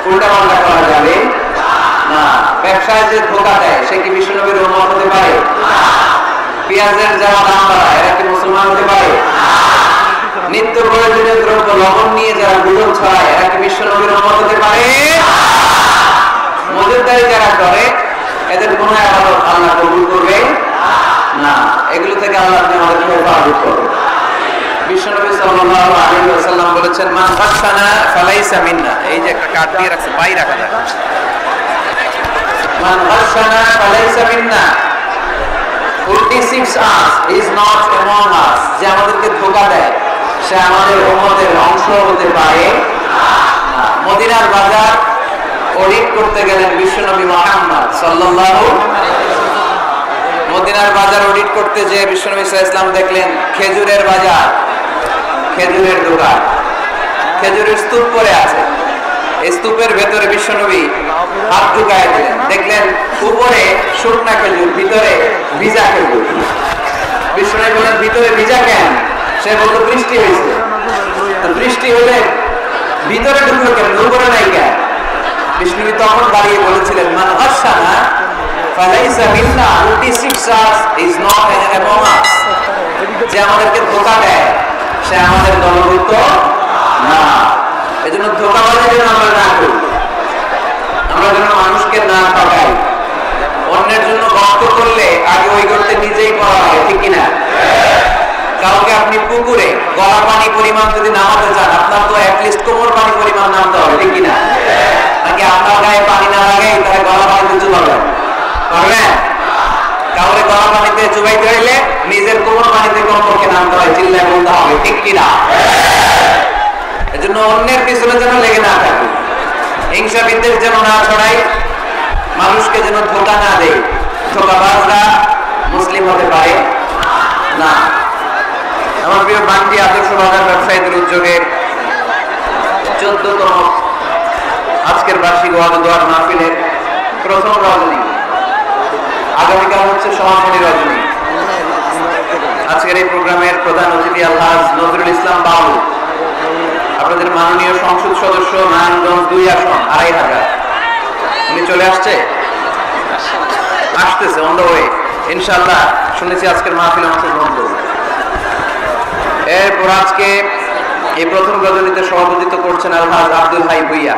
উল্টাপাল্টা করা যাবে না। ব্যবসায় যে ধোকা দেয় সে কি বিশ্বনবীর উম্মত হতে পারে? পেঁয়াজের যারা দাম বাড়ায় এরা কি মুসলমান হতে পারে? নিত্য প্রয়োজনীয় দ্রব্য লবণ নিয়ে যারা গুজব ছড়ায় এরা কি বিশ্বনবীর উম্মত হতে পারে? মজুরদারি যারা করে এদের কোনো ইবাদত আল্লাহ কবুল করবে না। এগুলো থেকে আল্লাহ আমাদেরকে হেফাজত করবে। বিশ্বনবী সাল্লাল্লাহু আলাইহি ওয়াসাল্লাম বলেছেন, মান গাশানা ফালাইসা মিন্না। এই যে একটা কার্ড দিয়ে রাখছে, পাই রাখা যায়। মান গাশানা ফালাইসা মিন্না, who deceives us is not among us। যে আমাদেরকে ধোঁকা দেয় সে আমাদের উম্মতের অংশ হতে পারে না। মদিনার বাজার অডিট করতে গেলেন বিশ্বনবী মুহাম্মদ সাল্লাল্লাহু আলাইহি ওয়াসাল্লাম। মদিনার বাজার অডিট করতে যে বিশ্বনবী সাল্লাল্লাহু আলাইহি ওয়াসাল্লাম দেখলেন খেজুরের বাজার, খেজুরের দোকান, খেজুরের স্তূপ পড়ে আছে। এই স্তূপের ভেতরে বিশ্বনবী হাত ঢুকায় দিলেন, দেখলেন উপরে শুকনা খেজুর, ভিতরে ভিজা খেজুর। বিশ্বনবী বলেন, ভিতরে ভিজা কেন? সে বলতো বৃষ্টি হয়েছে। বৃষ্টি হলে ভিতরে ঢুকলো কেন, উপরে নাই কেন? বিশ্বনবী তখন দাঁড়িয়ে বলেছিলেন, মান গাশানা ফালাইসা মিন্না, who deceives us is not among us। যে আমাদেরকে ধোঁকা দেয় সে আমাদের দলভুক্ত না। এজন্য ধোঁকাবাজি যেন আমরা না করি, আমরা যেন মানুষকে না ঠকাই। অন্যের জন্য কষ্ট করলে আগে ওই করতে নিজেই পড়া হয়, ঠিক কিনা? কাউকে আপনি পুকুরে গলা পানি পরিমাণ যদি নামাতে চান, আপনার তো অ্যাটলিস্ট কোমর পানি পরিমাণ নামতে হবে, ঠিক কিনা? নাকি আপনার গায়ে পানি না লাগাই তাহলে গলা পানিতে চুবাবেন? পারবেন? কাউরে গলা পানিতে চুবাইতে হইলে নিজের কোমর পানিতে কমপক্ষে নামতে হয়, চিল্লায় বলতে হবে, ঠিক কিনা? এজন্য অন্যের পিছনে যেন লেগে না থাকি, হিংসা বিদ্বেষ যেন না ছড়াই, মানুষকে যেন ধোঁকা না দেয়। ধোঁকাবাজরা মুসলিম হতে পারে না। আমার প্রিয় বান্টি আদর্শ বাজার ব্যবসায়ীদের উদ্যোগে 14তম আজকের বার্ষিক ওয়াজ দোয়ার মাহফিলের প্রথম রজনী, আগামীকাল হচ্ছে সমাপনী রজনী। আজকের এই প্রোগ্রামের প্রধান অতিথি আলহাজ নজরুল ইসলাম বাবু, আপনাদের মাননীয় সংসদ সদস্য, নারায়ণগঞ্জ 2 আসন 2500। উনি চলে আসতেছে অন দ্য ওয়ে। ইনশাআল্লাহ শুনেছি আজকের মাহফিলে অংশগ্রহণ করবে। এরপর আজকে এই প্রথম রজনীতে সভাপতিত্ব করছেন আলহাজ আব্দুল হাই ভুইয়া।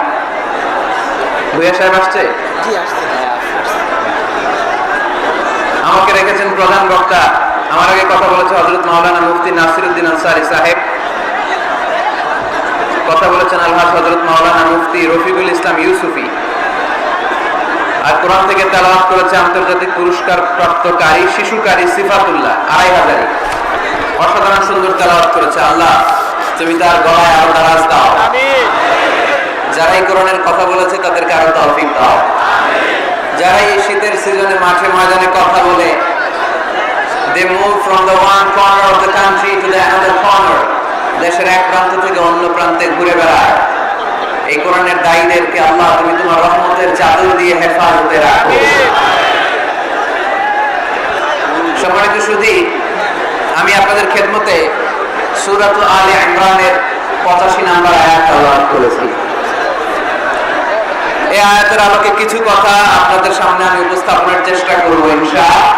ভুইয়া সাহেব আসছে? আমাকে রেখেছেন প্রধান বক্তা। আমার আগে কথা বলেছে হযরত মাওলানা মুফতি নাসিরউদ্দিন আনসারী সাহেব, কথা বলেছেন আলহাজ হযরত মাওলানা মুফতি রফিকুল ইসলাম ইউসুফি। আর কোরআন থেকে তেলাওয়াত করেছে আন্তর্জাতিক পুরস্কার প্রাপ্তকারী শিশুকারী সিফাতুল্লাহ 2500। অসাধারণ সুন্দর তেলাওয়াত করেছে। আল্লাহ তুমি তার গলায় আরো দারাজ দাও। আমিন। যারা এই কোরআনের কথা বলেছে তাদেরকে আরো তৌফিক দাও। আমিন। যারা এই শীতের সিজনে মাঠে ময়দানে কথা বলে, they move from the one corner of the country to the another corner, দেশের এক প্রান্ত থেকে অন্য প্রান্তে ঘুরে বেড়ায়, এই কোরআনের দায়ীদেরকে আল্লাহ তুমি তোমার রহমতের চাদর দিয়ে হেফাজতে রাখো। সম্মানিত সুধী, আমি আপনাদের খেদমতে সূরাত আলে ইমরানের 85 নম্বর আয়াত তেলাওয়াত করেছি। এই আয়াতের আলোকে কিছু কথা আপনাদের সামনে আমি উপস্থাপনের চেষ্টা করব ইনশাআল্লাহ।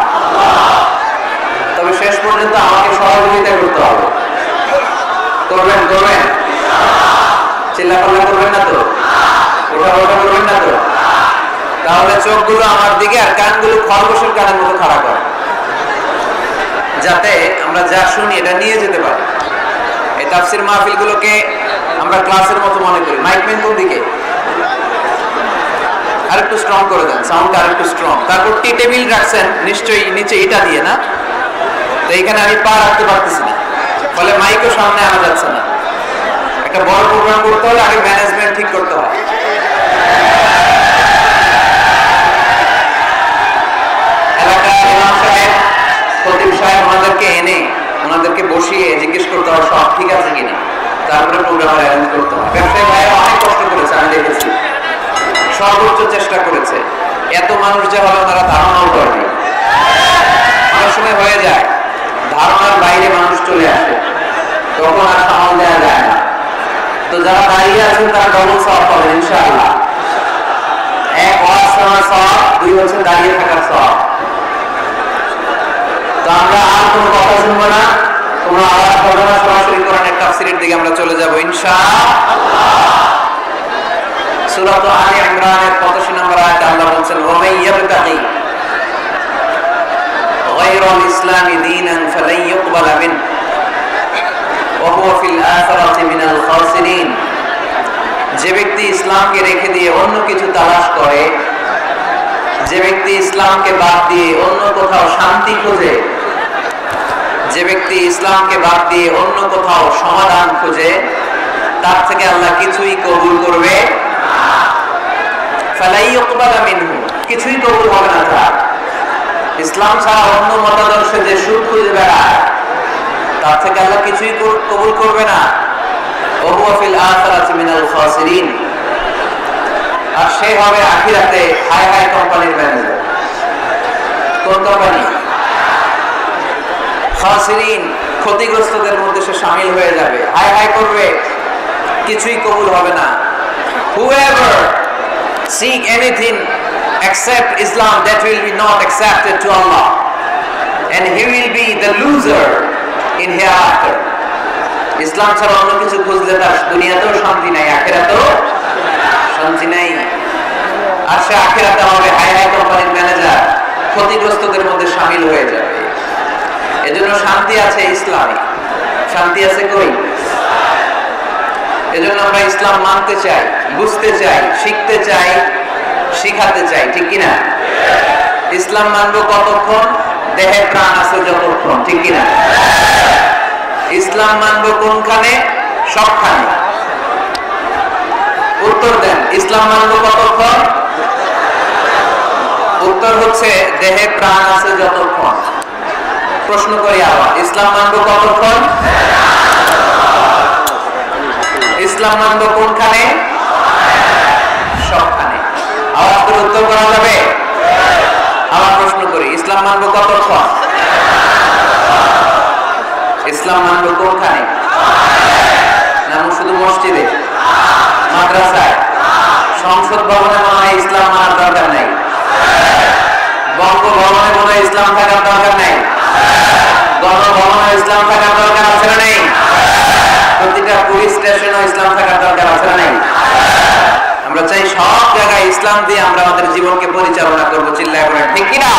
তবে শেষ পর্যন্ত আমাকে সহযোগিতা করতে হবে। করবেন? চিল্লাপাল্লা করবেন না তো? ওঠা করবেন না তো? তাহলে চোখগুলো আমার দিকে আর কানগুলো খরগোশের কানের মতো খাড়া করে, যাতে আমরা যা শুনি এটা নিয়ে যেতে পারি। এই তাফসীর মাহফিলগুলোকে আমরা ক্লাসের মতো মনে করি। মাইকম্যান কোন দিকে? আরেকটু স্ট্রং করে দেন, সাউন্ড আরেকটু স্ট্রং। তারপর টি টেবিল রাখছেন নিশ্চয়ই নিচে এটা দিয়ে না? তো এখানে আমি পা রাখতে পারতেছি না, ফলে মাইকও সামনে আনা যাচ্ছে না। একটা বড় প্রোগ্রাম করতে হলে আগে ম্যানেজমেন্ট ঠিক করতে হয়। এলাকার ইমাম সাহেব, খতিব সাহেব ওনাদেরকে এনে ওনাদেরকে বসিয়ে জিজ্ঞেস করতে হয় সব ঠিক আছে কিনা, তারপরে প্রোগ্রাম অ্যারেঞ্জ করতে হয়। ব্যবসায়ী ভাইরা অনেক কষ্ট করেছে, আমি দেখেছি, সর্বোচ্চ চেষ্টা করেছে। এত মানুষ যে হলো তারা ধারণাও করেনি। অনেক সময় হয়ে যায় ধারণার বাইরে মানুষ চলে আসে, তখন আর সামাল দেওয়া যায় না। তো যারা দাঁড়িয়ে আছেন তারা ডবল সওয়াব পাবেন ইনশাআল্লাহ। দাঁড়িয়ে থাকার সওয়াব। তো আমরা আর কোনো কথা শুনবো না, কোনো আওয়াজ করবো না, সরাসরি কোরআনের তাফসীরের দিকে আমরা চলে যাব ইনশাআল্লাহ। সূরা আলে ইমরানের 85 নম্বর আয়াতে আল্লাহ বলেন, ওয়া মান ইয়াবতাগি গায়রাল ইসলামি দীনান ফালান ইউকবালা মিনহু ওয়া হুয়া ফিল আখিরাতি মিনাল খাসিরিন। যে ব্যক্তি ইসলামকে রেখে দিয়ে অন্য কিছু তালাশ করে, যে ব্যক্তি ইসলামকে বাদ দিয়ে অন্য কোথাও শান্তি খোঁজে, যে ব্যক্তি ইসলামকে বাদ দিয়ে অন্য কোথাও সমাধান খোঁজে, তার থেকে আল্লাহ কিছুই কবুল করবে ফালাই ইউকবালা মিনহু, কিছুই কবুল হবে না তার। ইসলাম ছাড়া অন্য মতাদর্শে যে সুখ খুঁজে বেড়ায়, তার থেকে আল্লাহ কিছুই কবুল করবে না। ওয়া হুয়া ফিল আখিরাতি মিনাল খাসিরিন, আর সে হবে আখিরাতে হাই হাই কোম্পানির ম্যানেজার। কোন কোম্পানি? খাসিরিন, ক্ষতিগ্রস্তদের মধ্যে সে শামিল হয়ে যাবে, হাই হাই করবে, কিছুই কবুল হবে না। Whoever seek anything except Islam, that will be not accepted to Allah, and he will be the loser in hereafter. ইসলাম ছাড়া অন্য কিছু খুঁজলে তার দুনিয়াতেও শান্তি নাই, আখিরাতেও শান্তি নাই। আর সে আখিরাতে হবে হাই হাই কোম্পানির ম্যানেজার, ক্ষতিগ্রস্তদের মধ্যে শামিল হয়ে যাবে। এজন্য শান্তি আছে ইসলামে, শান্তি আছে কই? এজন্য আমরা ইসলাম মানতে চাই, বুঝতে চাই, শিখতে চাই, শিখাতে চাই, ঠিক কিনা? ইসলাম মানবো কতক্ষণ? দেহে প্রাণ আছে যতক্ষণ, ঠিক কিনা? ইসলাম মানবো কোনখানে? সবখানে। উত্তর দেন, ইসলাম মানবো কতক্ষণ? উত্তর হচ্ছে দেহে প্রাণ আছে যতক্ষণ। প্রশ্ন করি আবার, ইসলাম মানবো কতক্ষণ? ইসলাম মানবো কোনখানে? সবখানে। আওয়াজ করে উত্তর করা যাবে? আবার প্রশ্ন করি, ইসলাম মানবো কতক্ষণ? ইসলাম মানবো কোনখানে? না শুধু মসজিদে, মাদ্রাসায়, সংসদ ভবনে মনে হয় ইসলাম মানার দরকার নাই, বঙ্গভবনে মনে হয় ইসলাম থাকার দরকার নাই, গণভবনে ইসলাম থাকার দরকার আছে না নেই? প্রতিটা পুলিশ স্টেশনে ইসলাম থাকার দরকার আছে না নেই? আমরা চাই সব জায়গায় ইসলাম দিয়ে আমরা আমাদের জীবনকে পরিচালনা করবো, চিল্লায় বলেন ঠিক কিনা?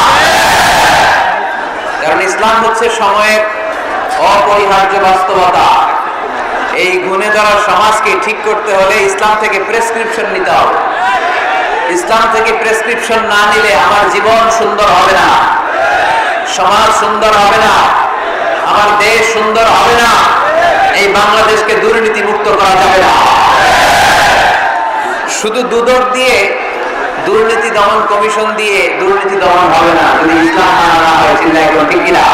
কারণ ইসলাম হচ্ছে সময়ের অপরিহার্য বাস্তবতা। এই গুণে ধরা সমাজকে ঠিক করতে হলে ইসলাম থেকে প্রেসক্রিপশন নিতে হবে। ইসলাম থেকে প্রেসক্রিপশন না নিলে আমার জীবন সুন্দর হবে না, সমাজ সুন্দর হবে না, আমার দেশ সুন্দর হবে না, এই বাংলাদেশকে দুর্নীতি মুক্ত করা যাবে না। শুধু দুদক দিয়ে, দুর্নীতি দমন কমিশন দিয়ে দুর্নীতি দমন হবে না যদি ইসলাম মানা না হয়, চিন্তা করুন ঠিক কিনা?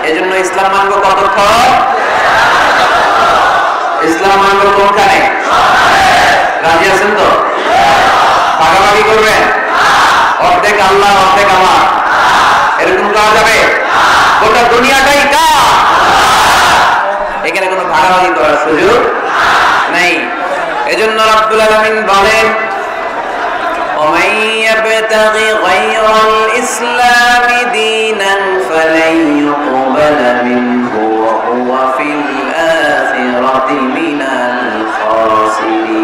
এজন্য ইসলাম মানবো কতক্ষণ? ইসলাম মানবো কোনখানে? রাজি আছেন তো? ভাগাভাগি করবেন? অর্ধেক আল্লাহ অর্ধেক আমার, এরকম করা যাবে? গোটা দুনিয়াটাই কার? এখানে কোনো ভাগাভাগি করার সুযোগ নেই। এজন্য রাব্বুল আলামিন বলেন, ومن يبتغ غير الإسلام دينا فلن يقبل منه وهو في الآخرة من الخاسرين।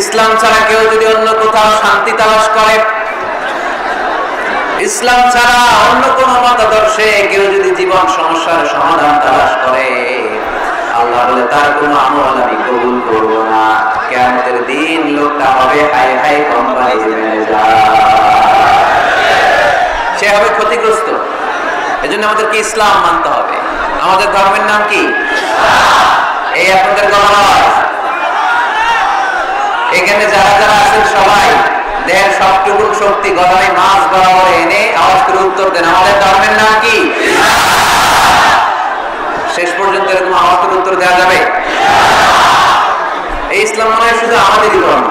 ইসলাম ছাড়া কেউ যদি অন্য কোথাও শান্তি তালাশ করে, ইসলাম ছাড়া অন্য কোন মতাদর্শে কেউ যদি জীবন সমস্যার সমাধান তালাশ করে, আল্লাহ বলে তার কোনো আমল আমি কবুল করব না। কিয়ামতের দিন লোকটা হবে হাই হাই কোম্পানির ম্যানেজার, সে হবে ক্ষতিগ্রস্ত। এজন্য আমাদেরকে ইসলাম মানতে হবে। আমাদের ধর্মের নাম কি? এই আপনাদের গলার এখানে যারা যারা আছেন সবাই দেহের সবটুকু শক্তি গলায় মাছ বরাবর এনে আওয়াজ করে উত্তর দেন, আমাদের ধর্মের নাম কি? শেষ পর্যন্ত এরকম আওয়াজ করে উত্তর দেওয়া যাবে? এই ইসলাম মনে হয় শুধু আমাদেরই ধর্ম,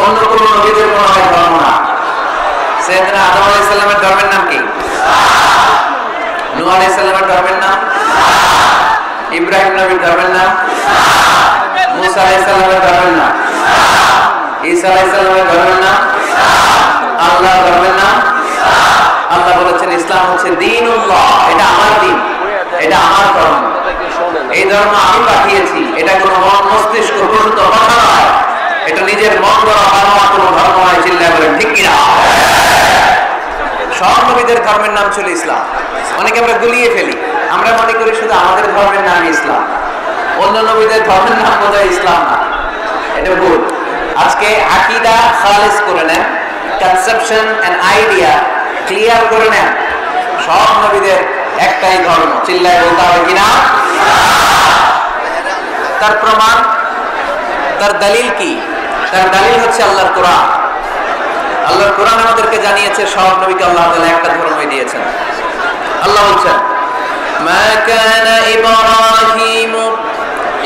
অন্য কোন নবীদের মনে হয় ধর্ম না। সাইয়েদনা আদম আলাইহিস সালামের ধর্মের নাম কি? নূহ আলাইহিস সালামের ধর্মের নাম? ইব্রাহিম নবীর ধর্মের নাম? মুসা আলাইহিস সালামের ধর্মের নাম? ঈসা ঈসা আলাইহিস সালামের ধর্মের নাম আল্লাহর ধর্মের নাম আল্লাহ বলেছেন ইসলাম হচ্ছে দ্বীনুল্লাহ, এটা আমার দ্বীন, এটা আমার ধর্ম, এই ধর্ম আমি পাঠিয়েছি। এটা কোনো মন মস্তিষ্ক প্রসূত কথা নয়, এটা নিজের মন গড়া বানোয়া কোনো ধর্ম নয়। চিল্লায় বলেন ঠিক কিনা? সব নবীদের ধর্মের নাম ছিল ইসলাম। অনেকে আমরা গুলিয়ে ফেলি, আমরা মনে করি শুধু আমাদের ধর্মের নাম ইসলাম, অন্য নবীদের ধর্মের নাম বোধহয় ইসলাম না। এটা ভুল। আজকে আকীদা খালিস করে নেন, কনসেপশন এন্ড আইডিয়া ক্লিয়ার করে নেন। সব নবীদের একটাই ধর্ম। চিল্লায় বলতে হবে কিনা? তার প্রমাণ, তার দলিল কি? তার দলিল হচ্ছে আল্লাহর কোরআন। আল্লাহর কোরআন আমাদেরকে জানিয়েছে সব নবীকে আল্লাহ তাআলা একটা ধর্মই দিয়েছেন। আল্লাহ বলছেন মা কানা ইব্রাহিমু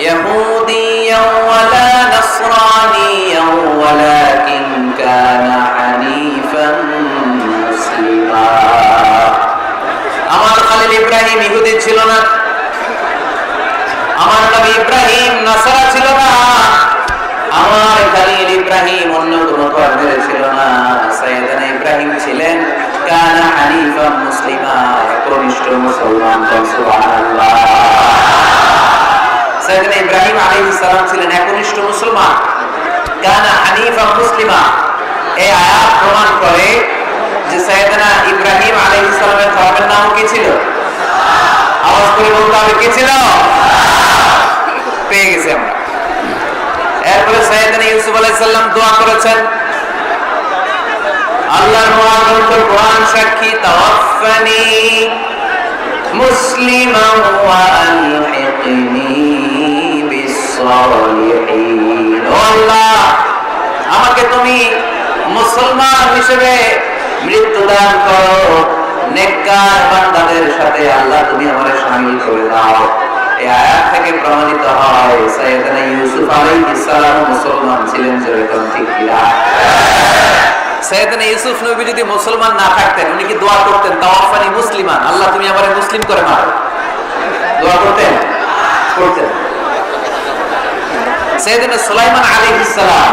ইয়াহুদিয়ান ওয়ালা নাসরানিয়ান ওয়ালাকিন কানা হানিফান মুসলিমা। আমার খলিল ইব্রাহিম ইহুদি ছিল না, আমার নবী ইব্রাহিম নাসারা ছিল না, আমার খলিল ইব্রাহিম অন্য কোনো ধর্মের ছিল না। সাইয়েদনা ইব্রাহিম ছিলেন কানা হানিফান মুসলিমা, একনিষ্ঠ মুসলমান। সুবহানাল্লাহ। সাইয়েদনা ইব্রাহিম আলাইহিস সালাম ছিলেন একনিষ্ঠ মুসলমান, কানা হানিফান মুসলিমা। এই আয়াত প্রমাণ করে যে সাইয়েদনা ইব্রাহিম আলাইহিস সালামের ধর্মের নাম কি ছিল? আওয়াজ করে বলতে হবে কি ছিল? পেয়ে গেছি আমরা। এরপরে সাইয়েদনা ইউসুফ আলাইহিস সালাম দোয়া করেছেন, আল্লাহর মহাগ্রন্থ কোরআন সাক্ষী, তাওয়াফফানি মুসলিমান ওয়া আলহিকনি বিস-সালিহিন। ও আল্লাহ, আমাকে তুমি মুসলমান হিসেবে মৃত্যু দান করো, নেককার বান্দাদের সাথে আল্লাহ তুমি আমারে শামিল করে দাও। এই আয়াত থেকে প্রমাণিত হয় সাইয়েদনা ইউসুফ আলাইহিস সালাম মুসলমান ছিলেন। যেরকম ঠিক কিনা? সাইয়েদনা ইউসুফ নবী যদি মুসলমান না থাকতেন, উনি কি দোয়া করতেন তাওয়াফানি মুসলিমান, আল্লাহ তুমি আমারে মুসলিম করে মারো? দোয়া করতেন? করতেন। সাইয়েদনা সুলাইমান আলাইহিস সালাম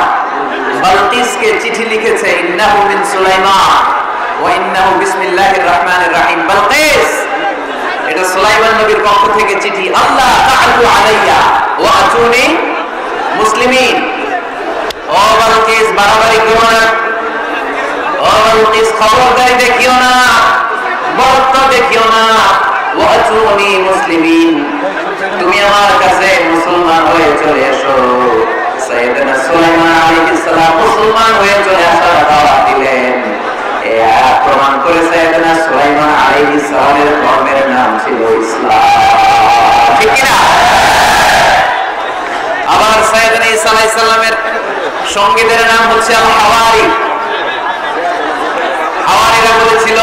বালকিসকে চিঠি লিখেছে, ইন্নাহু মিন সুলাইমান ওয়া ইন্নাহু বিসমিল্লাহির রহমানির রহিম। বালকিস, এটা সুলাইমান নবীর পক্ষ থেকে চিঠি। আল্লাহ তাআলু আলাইয়া ওয়া আতুনি মুসলিমিন। ও বালকিস, বাড়াবাড়ি করো না। ও বালকিস, খবরদারি দেখিও না, বরত্ব দেখিও না। ওয়া আতুনি মুসলিমিন, তুমি আমার কাছে মুসলমান হয়ে চলে এসো। সাইয়েদনা সুলাইমান আলাইহিস সালাম মুসলমান হয়ে চলে আসার দাওয়াত দিলেন। এই আয়াত প্রমাণ করে সাইয়েদনা সুলাইমান আলাইহিস সালামের ধর্মের নাম ছিল ইসলাম। ঠিক কি না? আবার সাইয়েদনা ঈসা আলাইহিস সালামের সঙ্গীদের নাম হচ্ছে আল-হাওয়ারি। হাওয়ারিরা বলেছিল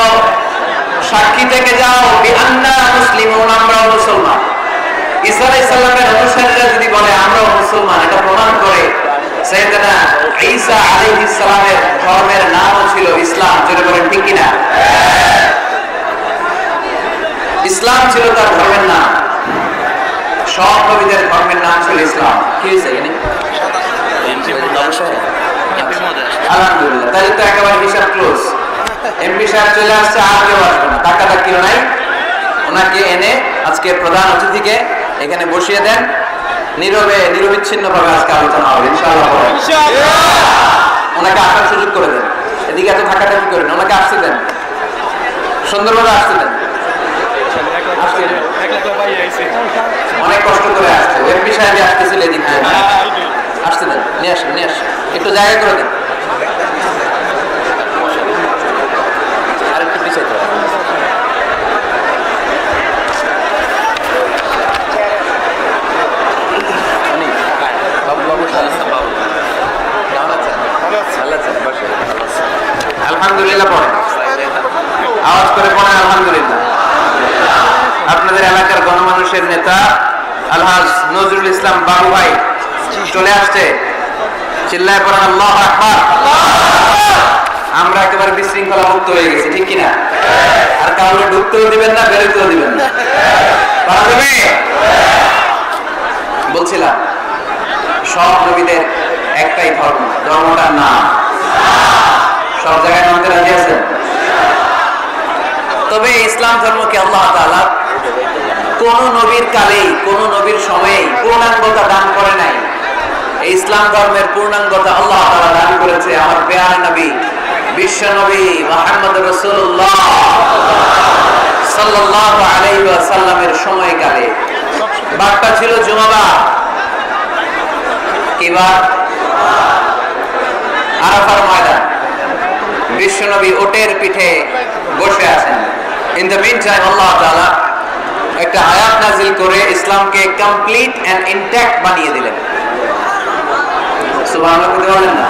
সাক্ষী থেকে যাও বিআন্না মুসলিমুন, আমরা মুসলমান। ঈসা আলাইহিস সালামের অনুসারীরা যদি বলে আমরা মুসলমান, এটা প্রমাণ করে সাইয়েদনা ঈসা আলাইহিস সালামের ধর্মের নামও ছিল ইসলাম। যেটা বলেন ঠিক কিনা? ইসলাম ছিল তার ধর্মের নাম। সব নবীদের ধর্মের নাম ছিল ইসলাম। কি হয়েছে এখানে? আলহামদুলিল্লাহ, তাহলে তো একেবারে হিসাব ক্লোজ। এমপি সাহেব চলে আসছে, আর কেউ আসবে না, টাকাটাকিও নাই। ওনাকে এনে আজকে প্রধান অতিথিকে এখানে বসিয়ে দেন, নীরবে নিরবিচ্ছিন্ন ভাবে আজকে আলোচনা হবে ইনশাআল্লাহ। ওনাকে আসার সুযোগ করে দেন। এদিকে এত থাকাটাকি করেন, ওনাকে আসতে দেন, সুন্দরভাবে আসতে দেন। অনেক কষ্ট করে আসছে, এমপি সাহেব আসতেছিল এদিক দিয়ে। আসতে দেন, নিয়ে আসেন, নিয়ে আসেন, একটু জায়গা করে দেন। আর একটু পিছিয়ে দেন। আলহামদুলিল্লাহ পড়েন, আওয়াজ করে পড়েন আলহামদুলিল্লাহ। আপনাদের এলাকার গণমানুষের নেতা আলহাজ নজরুল ইসলাম বাবু ভাই চলে আসছে। চিল্লায় পড়েন আল্লাহু আকবার। আমরা একেবারে বিশৃঙ্খলা মুক্ত হয়ে গেছি, ঠিক কিনা? আর কাউকে ঢুকতেও দিবেন না, বেরোতেও দিবেন না। পারা যাবে? বলছিলাম সব নবীদের একটাই ধর্ম, ধর্মটার নাম সব জায়গায় মানতে রাজি আছেন? তবে ইসলাম ধর্মকে আল্লাহ তাআলা কোন নবীর কালেই, কোন নবীর সময়েই পূর্ণাঙ্গতা দান করে নাই। এই ইসলাম ধর্মের পূর্ণাঙ্গতা আল্লাহ তাআলা দান করেছে আমার প্রিয় নবী, বিশ্ব নবী মুহাম্মদ রাসূলুল্লাহ সাল্লাল্লাহু আলাইহি ওয়াসাল্লামের সময়কালে। বারটা ছিল জুমাবার, কিবার আরাফার ময়দান। বিশ্ব নবী ওটের পিঠে বসে আছেন। ইন দ্য মিন টাইম আল্লাহ তাআলা একটা আয়াত নাযিল করে ইসলামকে কমপ্লিট এন্ড ইনট্যাক্ট বানিয়ে দিলেন। সুবহানাল্লাহ বলতে পারলেন না?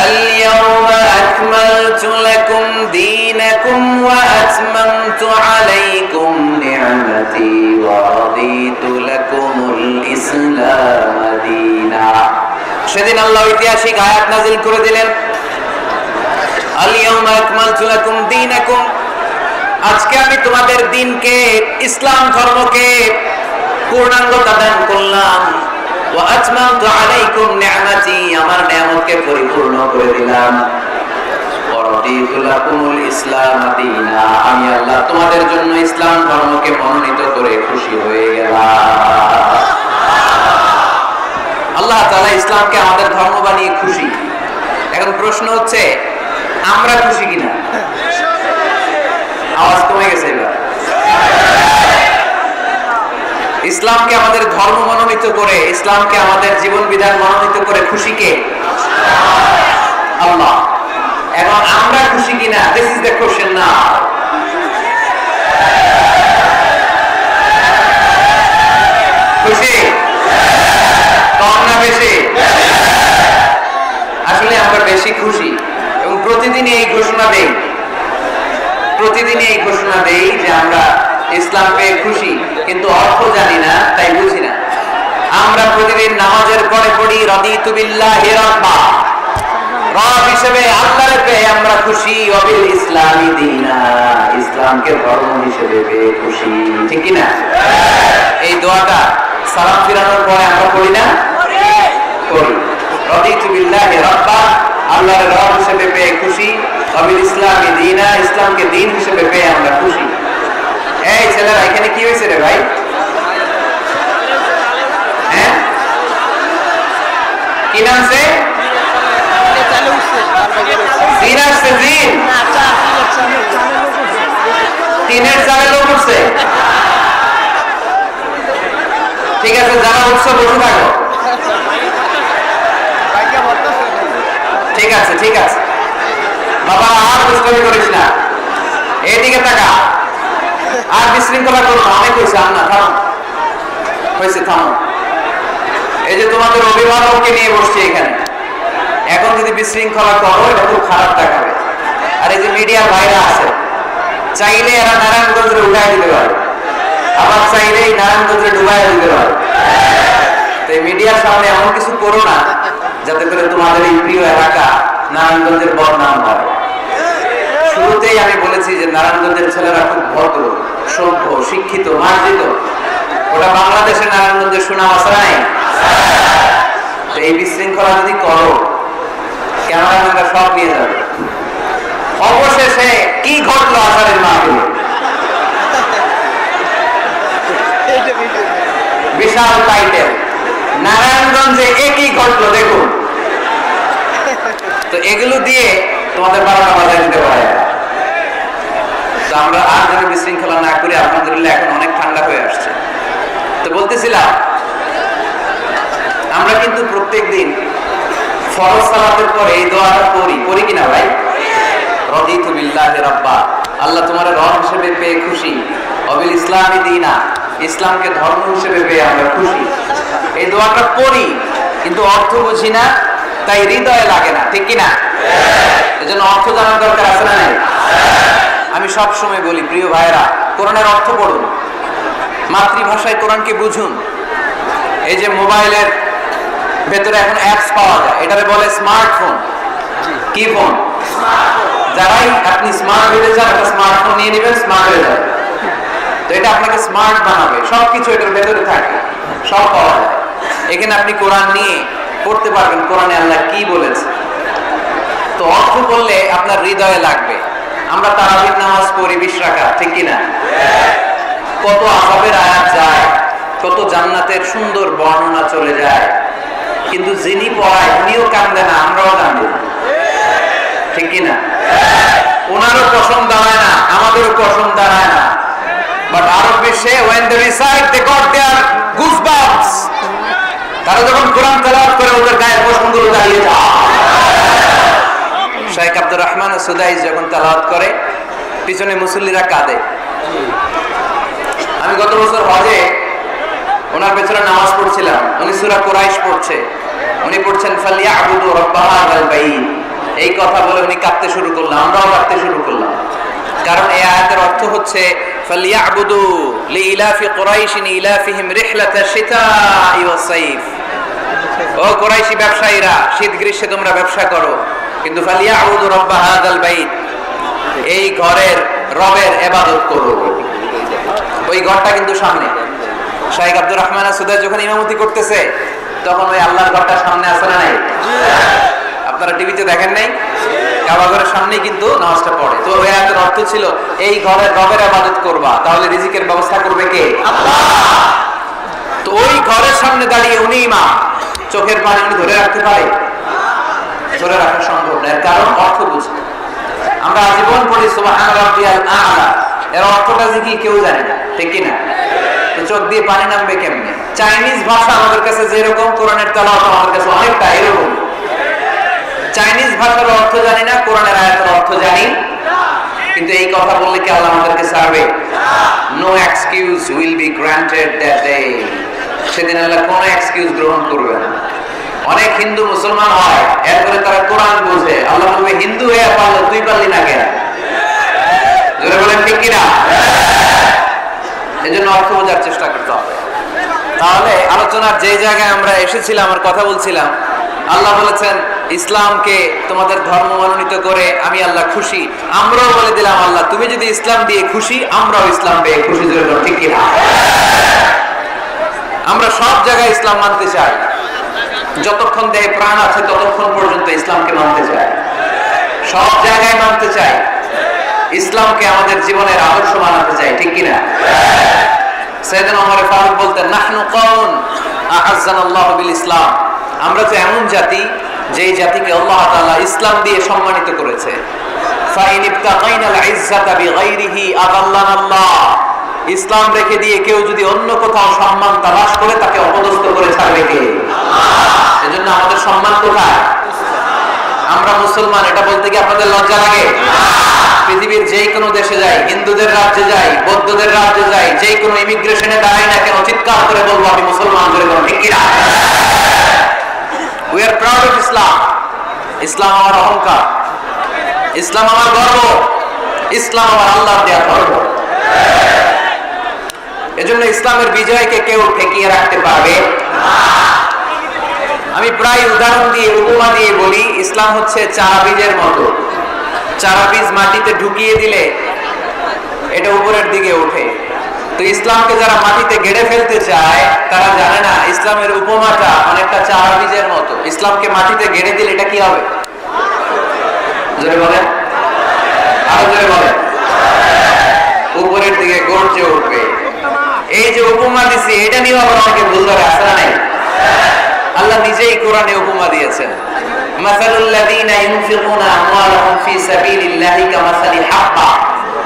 اليوم أكملت لكم دينكم وأتممت عليكم نعمتي ورضيت لكم الإسلام دينا। সেদিন আল্লাহ ঐতিহাসিক আয়াত নাযিল করে দিলেন, اليوم أكملت لكم دينكم, আজকে আমি তোমাদের দ্বীনকে, ইসলাম ধর্মকে পূর্ণাঙ্গতা দান করলাম। ওয়া আতমামতু আলাইকুম নি'মাতি, আমার নিয়ামতকে পরিপূর্ণ করে দিলাম। ওয়া রাদিতু লাকুমুল ইসলাম দীনা, আমি আল্লাহ তোমাদের জন্য ইসলাম ধর্মকে মনোনীত করে খুশি হয়ে গেলাম। আল্লাহ তাআলা ইসলামকে আমাদের ধর্ম বানিয়ে খুশি। এখন প্রশ্ন হচ্ছে আমরা খুশি কিনা? আওয়াজ কমে গেছে এবার। ইসলামকে আমাদের ধর্ম মনোনীত করে, ইসলামকে আমাদের জীবন বিধান মনোনীত করে খুশি কে? আল্লাহ। এখন আমরা খুশি কিনা? দিস ইজ দ্য কোশ্চেন নাও। খুশি? কম না বেশি? আসলে আমরা বেশি খুশি এবং প্রতিদিনই এই ঘোষণা দেই, প্রতিদিনই এই ঘোষণা দেই যে আমরা ইসলাম পেয়ে খুশি, কিন্তু অর্থ জানি না, তাই বুঝি না। আমরা প্রতিদিন নামাজের পরে পড়ি রাদিতু বিল্লাহি রাব্বা, রব হিসেবে আল্লাহর পেয়ে আমরা খুশি। ওয়াবিল ইসলামি দীনা, ইসলামকে ধর্ম হিসেবে পেয়ে খুশি, ঠিক কি না? এই দোয়াটা সালাম ফিরানোর পরে আমরা পড়ি না? পড়ি। রাদিতু বিল্লাহি রাব্বা, আল্লাহর রব হিসেবে পেয়ে খুশি। ওয়াবিল ইসলামি দীনা, ইসলামকে দ্বীন হিসেবে পেয়ে আমরা খুশি। এই ছেলেরা, এখানে কি হয়েছে রে ভাই? হ্যাঁ, কি নাম সে? জিন আসছে, জিন তিনের চালে লোক উঠছে। ঠিক আছে, যারা উৎসব বসে থাকো। ঠিক আছে, ঠিক আছে বাবা, আর দুষ্টামি করিস না, এদিকে তাকা। আর বিশৃঙ্খলা করো না, অনেক হয়েছে। আর না, থামো, হয়েছে, থামো। এই যে তোমাদের অভিভাবককে নিয়ে বসছি এখানে, এখন যদি বিশৃঙ্খলা করো এটা খুব খারাপ দেখাবে। আর এই যে মিডিয়ার ভাইরা আছে, চাইলে এরা নারায়ণগঞ্জে উঠাই দিতে পারে, আবার চাইলে নারায়ণগঞ্জে ডুবাই দিতে পারে। তো এই মিডিয়ার সামনে এমন কিছু করো না যাতে করে তোমাদের এই প্রিয় এলাকা নারায়ণগঞ্জের বদনাম হয়। শুরুতেই আমি বলেছি যে নারায়ণগঞ্জের ছেলেরা খুব ভদ্র, সভ্য, শিক্ষিত, মার্জিত। ওটা বাংলাদেশে নারায়ণগঞ্জের সুনাম আছে নাই? এই বিশৃঙ্খলা যদি করো, ক্যামেরাম্যানরা সব নিয়ে যাবে। অবশেষে কি ঘটলো আসারের মাহফিলে? বিশাল টাইটেল, নারায়ণগঞ্জে একই ঘটলো, দেখুন। তো এগুলো দিয়ে তোমাদের 12টা বাজায় দিতে পারে। তো আমরা আর যেন বিশৃঙ্খলা না করি। আলহামদুলিল্লাহ এখন অনেক ঠান্ডা হয়ে আসছে। তো বলতেছিলাম, আমরা কিন্তু প্রত্যেকদিন ফরজ সালাতের পরে এই দোয়াটা পড়ি কিনা ভাই? রাদিতু বিল্লাহি রাব্বা, আল্লাহ তোমার রব হিসেবে পেয়ে খুশি। ওয়াবিল ইসলামি দীনা, ইসলামকে ধর্ম হিসেবে পেয়ে আমরা খুশি। এই দোয়াটা পড়ি কিন্তু অর্থ বুঝি না, তাই হৃদয়ে লাগে না, ঠিক কিনা? এজন্য অর্থ জানার দরকার আছে না নাই? আমি সব সময় বলি, প্রিয় ভাইরা, কোরআনের অর্থ পড়ুন, মাতৃভাষায় কোরআনকে বুঝুন। এই যে মোবাইলের ভেতরে এখন অ্যাপস পাওয়া যায়, এটারে বলে স্মার্টফোন। কি ফোন? যারাই আপনি স্মার্ট হতে চান, একটা স্মার্টফোন নিয়ে নেবেন, স্মার্ট হয়ে যাবে। তো এটা আপনাকে স্মার্ট বানাবে, সবকিছু এটার ভেতরে থাকে, সব পাওয়া যায়। এখানে আপনি কোরআন নিয়ে পড়তে পারবেন কোরআনে আল্লাহ কি বলেছে। তো অর্থ করলে আপনার হৃদয়ে লাগবে। আমরা তারাবির নামাজ পড়ি 20 রাকাত, ঠিক কিনা? কত আযাবের আয়াত যায়, কত জান্নাতের সুন্দর বর্ণনা চলে যায়, কিন্তু যিনি পড়ায় উনিও কান্দে না, আমরাও কান্দি না, ঠিক কিনা? ওনারও কসম দাঁড়ায় না, আমাদেরও কসম দাঁড়ায় না। বাট আরব বিশ্বে when they recite they got their goosebumps, তারা যখন কোরআন তেলাওয়াত করে ওদের গায়ের পশমগুলো দাঁড়িয়ে যায়। শেখ আব্দুর রহমান সুদাইস যখন তেলাওয়াত করে পিছনে মুসল্লিরা কাঁদে। আমি গত বছর হজে ওনার পেছনে নামাজ পড়ছিলাম, উনি সূরা কুরাইশ পড়ছে, উনি পড়ছেন ফালিয়াবুদু রাব্ব হাযাল বাইত। এই কথা বলে উনি কাঁদতে শুরু করলেন, আমরাও কাঁদতে শুরু করলাম। কারণ এই আয়াতের অর্থ হচ্ছে ফালিয়াবুদু লিইলাফি কুরাইশিন ইলাফিহিম রিহলাতাশ শিতাই ওয়াস সাইফ। ও কুরাইশি ব্যবসায়ীরা, শীত গ্রীষ্মে তোমরা ব্যবসা করো, কিন্তু ফালিয়াবুদু রাব্ব হাযাল বাইত, এই ঘরের রবের ইবাদত করো। ওই ঘরটা কিন্তু সামনে। শেখ আব্দুর রহমান সুদাইস যখন ইমামতি করতেছে তখন ওই আল্লাহর ঘরটা সামনে আছে না নাই? আপনারা টিভিতে দেখেন নাই? কাবা ঘরের সামনেই কিন্তু নামাজটা পড়ে। তো ওই আয়াতের অর্থ ছিল এই ঘরের রবের ইবাদত করবা, তাহলে রিজিকের ব্যবস্থা করবে কে? আল্লাহ। তো ওই ঘরের সামনে দাঁড়িয়ে উনি ইমাম, চোখের পানি উনি ধরে রাখতে পারে? ধরে রাখা সম্ভব না, এর কারণ অর্থ বুঝে। আমরা আজীবন পড়ি সুবহান রাব্বিয়াল আ'লা, এর অর্থটা কি কেউ জানে না, ঠিক কি না? তো চোখ দিয়ে পানি নামবে কেমনে? চাইনিজ ভাষা আমাদের কাছে যেরকম, কোরআনের তেলাওয়াত আমাদের কাছে অনেকটা এরকম। চাইনিজ ভাষার অর্থ জানি না, কোরআনের আয়াতের অর্থ জানি, কিন্তু এই কথা বললে কি আল্লাহ আমাদেরকে ছাড়বে? No excuse will be granted that day. সেদিন আল্লাহ কোনো এক্সকিউজ গ্রহণ করবে না। অনেক হিন্দু মুসলমান হয়, এরপরে তারা কোরআন বুঝে, আল্লাহ বলবে হিন্দু হয়ে পারলো, তুই পারলি না কেন? জোরে বলেন ঠিক কিনা? এই জন্য অর্থ বোঝার চেষ্টা করতে হবে। তাহলে আলোচনার যে জায়গায় আমরা এসেছিলাম, আমার কথা বলছিলাম, আল্লাহ বলেছেন ইসলামকে তোমাদের ধর্ম মনোনীত করে আমি আল্লাহ খুশি। আমরাও বলে দিলাম আল্লাহ তুমি যদি ইসলাম দিয়ে খুশি, আমরাও ইসলাম পেয়ে খুশি। ঠিক কিনা? আমরা সব জায়গায় ইসলাম মানতে চাই, যতক্ষণ দেহে প্রাণ আছে ততক্ষণ পর্যন্ত ইসলামকে মানতে চাই, সব জায়গায় মানতে চাই, ইসলামকে আমাদের জীবনের আদর্শ বানাতে চাই, ঠিক কিনা? সাইয়েদনা ওমর ফারুক বলতেন নাহনু কওম আ'আজ্জানাল্লাহু বিল ইসলাম, আমরা তো এমন জাতি যেই জাতিকে আল্লাহ তাআলা ইসলাম দিয়ে সম্মানিত করেছে। ফাইন ইবতাগাইনাল ইজ্জাতা বিগাইরিহি আযাল্লানাল্লাহ, ইসলাম রেখে দিয়ে কেউ যদি অন্য কোথাও সম্মান তালাশ করে তাকে অপদস্থ করে ছাড়বে কে? আল্লাহ। এজন্য আমাদের সম্মান কোথায়? আমরা মুসলমান, এটা বলতে কি আপনাদের লজ্জা লাগে? পৃথিবীর যে কোনো দেশে যাই, হিন্দুদের রাজ্যে যাই, বৌদ্ধদের রাজ্যে যাই, যে কোনো ইমিগ্রেশনে দাঁড়াই না কেন, চিৎকার করে বলবো আমি মুসলমান, করে বলবো, ঠিক কিনা? We are proud of Islam. ইসলাম আমার অহংকার, ইসলাম আমার গর্ব, ইসলাম আমার আল্লাহর দেয়া ধর্ম। এজন্য ইসলামের বিজয়কে কেউ ঠেকিয়ে রাখতে পারবে না। আমি প্রায় উদাহরণ দিয়ে, উপমা দিয়ে বলি, ইসলাম হচ্ছে চারা বীজের মতো। চারা বীজ মাটিতে ঢুকিয়ে দিলে এটা উপরের দিকে ওঠে। তো ইসলামকে যারা মাটিতে গেড়ে ফেলতে চায় তারা জানে না ইসলামের উপমাটা অনেকটা চারা বীজের মতো। ইসলামকে মাটিতে গেড়ে দিলে এটা কি হবে? জোরে বলেন, আরো জোরে বলেন। উপরের দিকে গর্জে উঠবে। এই যে উপমা দিছি, এটা নিয়ে আবার অনেকে ভুল ধরে, আছে না নাই? আল্লাহ নিজেই কোরআনে উপমা দিয়েছেন, মাসালুল লাযীনা ইউনফিকুনা আমওয়ালাহুম ফি সাবিলিল্লাহি কামাসালি হাব্বা,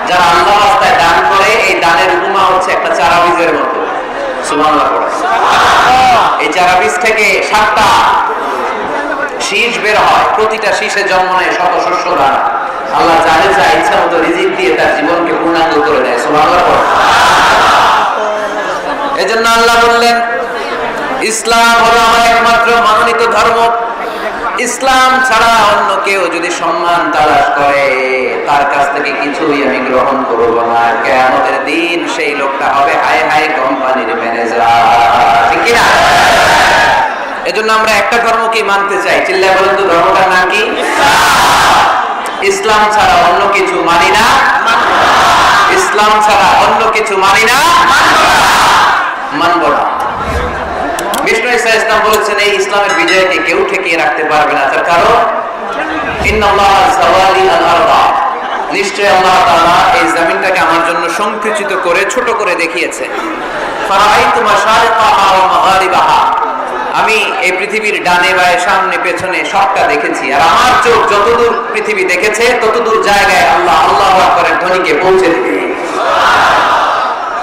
যারা আল্লাহর রাস্তায় দান করে এই দানের উপমা হচ্ছে একটা চারা বীজের মতো। সুবহানাল্লাহ। এই চারা বীজ থেকে 7টা শীষ বের হয়, প্রতিটা শীষে জন্ম নেয় শত শস্য দানা। আল্লাহ জানে যা ইচ্ছা মতো রিজিক দিয়ে তার জীবনকে পূর্ণাঙ্গ করে দেয়। সুবহানাল্লাহ। এজন্য আল্লাহ বললেন ইসলাম হলো আমার একমাত্র মনোনীত ধর্ম। ইসলাম ছাড়া অন্য কেউ যদি সম্মান তালাশ করে তার কাছ থেকে কিছুই আমি গ্রহণ করব না। কিয়ামতের দিন সেই লোকটা হবে হায় হায় কোম্পানির ম্যানেজার, ঠিক কি না? এজন্য আমরা একটা ধর্মকে মানতে চাই। চিল্লায় বলেন তো ধর্মটার নাম কি? ইসলাম ছাড়া অন্য কিছু মানি না, ইসলাম ছাড়া অন্য কিছু মানি না, মানব না। বিষ্ণু ঈসা ইসলাম বলেছেন এই ইসলামের বিজয়কে কেউ ঠেকিয়ে রাখতে পারবে না, তার কারণ ইন্নাল্লাহ যাওয়ালি আল আরদা, নিশ্চয় আল্লাহ তাআলা এই জমিনটাকে আমার জন্য সংকুচিত করে ছোট করে দেখিয়েছে। ফারাআইতু মাশারিকাহা ওয়া মাগারিবাহা, আমি এই পৃথিবীর ডানে বায়ে সামনে পেছনে সবটা দেখেছি, আর আমার চোখ যতদূর পৃথিবী দেখেছে ততদূর জায়গায় আল্লাহ আল্লাহু আকবারের ধ্বনিকে পৌঁছে দিবে।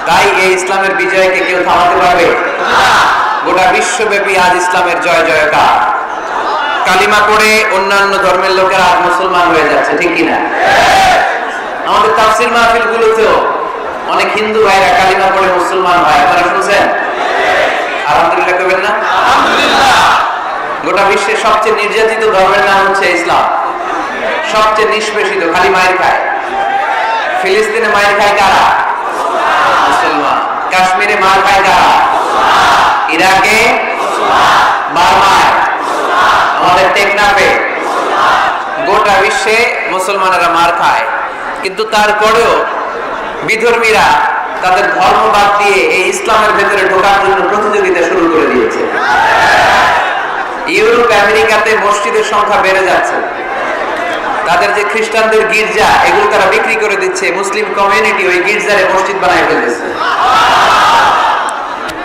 তাই এই ইসলামের বিজয়কে কেউ থামাতে পারবে না। গোটা বিশ্বব্যাপী আজ ইসলামের জয় জয়কার। কালিমা পড়ে অন্যান্য ধর্মের লোকেরা আজ মুসলমান হয়ে যাচ্ছে, ঠিক কিনা? আমাদের তাফসীর মাহফিল গুলোতেও অনেক হিন্দু ভাইরা কালিমা পড়ে মুসলমান হয়, আপনারা শুনছেন? আলহামদুলিল্লাহ করবেন না? আলহামদুলিল্লাহ। গোটা বিশ্বের সবচেয়ে নির্যাতিত ধর্মের নাম হচ্ছে ইসলাম, সবচেয়ে নিষ্পেষিত, খালি মায়ের খায়। ফিলিস্তিনে মায়ের খায় কারা? মুসলমান। কাশ্মীরে মার খায় কারা? ইরাকে, বার্মায়, আমাদের টেকনাফে, গোটা বিশ্বে মুসলমানেরা মার খায়। কিন্তু তারপরেও বিধর্মীরা তাদের ধর্ম বাদ দিয়ে এই ইসলামের ভেতরে ঢোকার জন্য প্রতিযোগিতা শুরু করে দিয়েছে। ইউরোপ আমেরিকাতে মসজিদের সংখ্যা বেড়ে যাচ্ছে, তাদের যে খ্রিস্টানদের গির্জা এগুলো তারা বিক্রি করে দিচ্ছে, মুসলিম কমিউনিটি ওই গির্জারে মসজিদ বানায় ফেলেছে।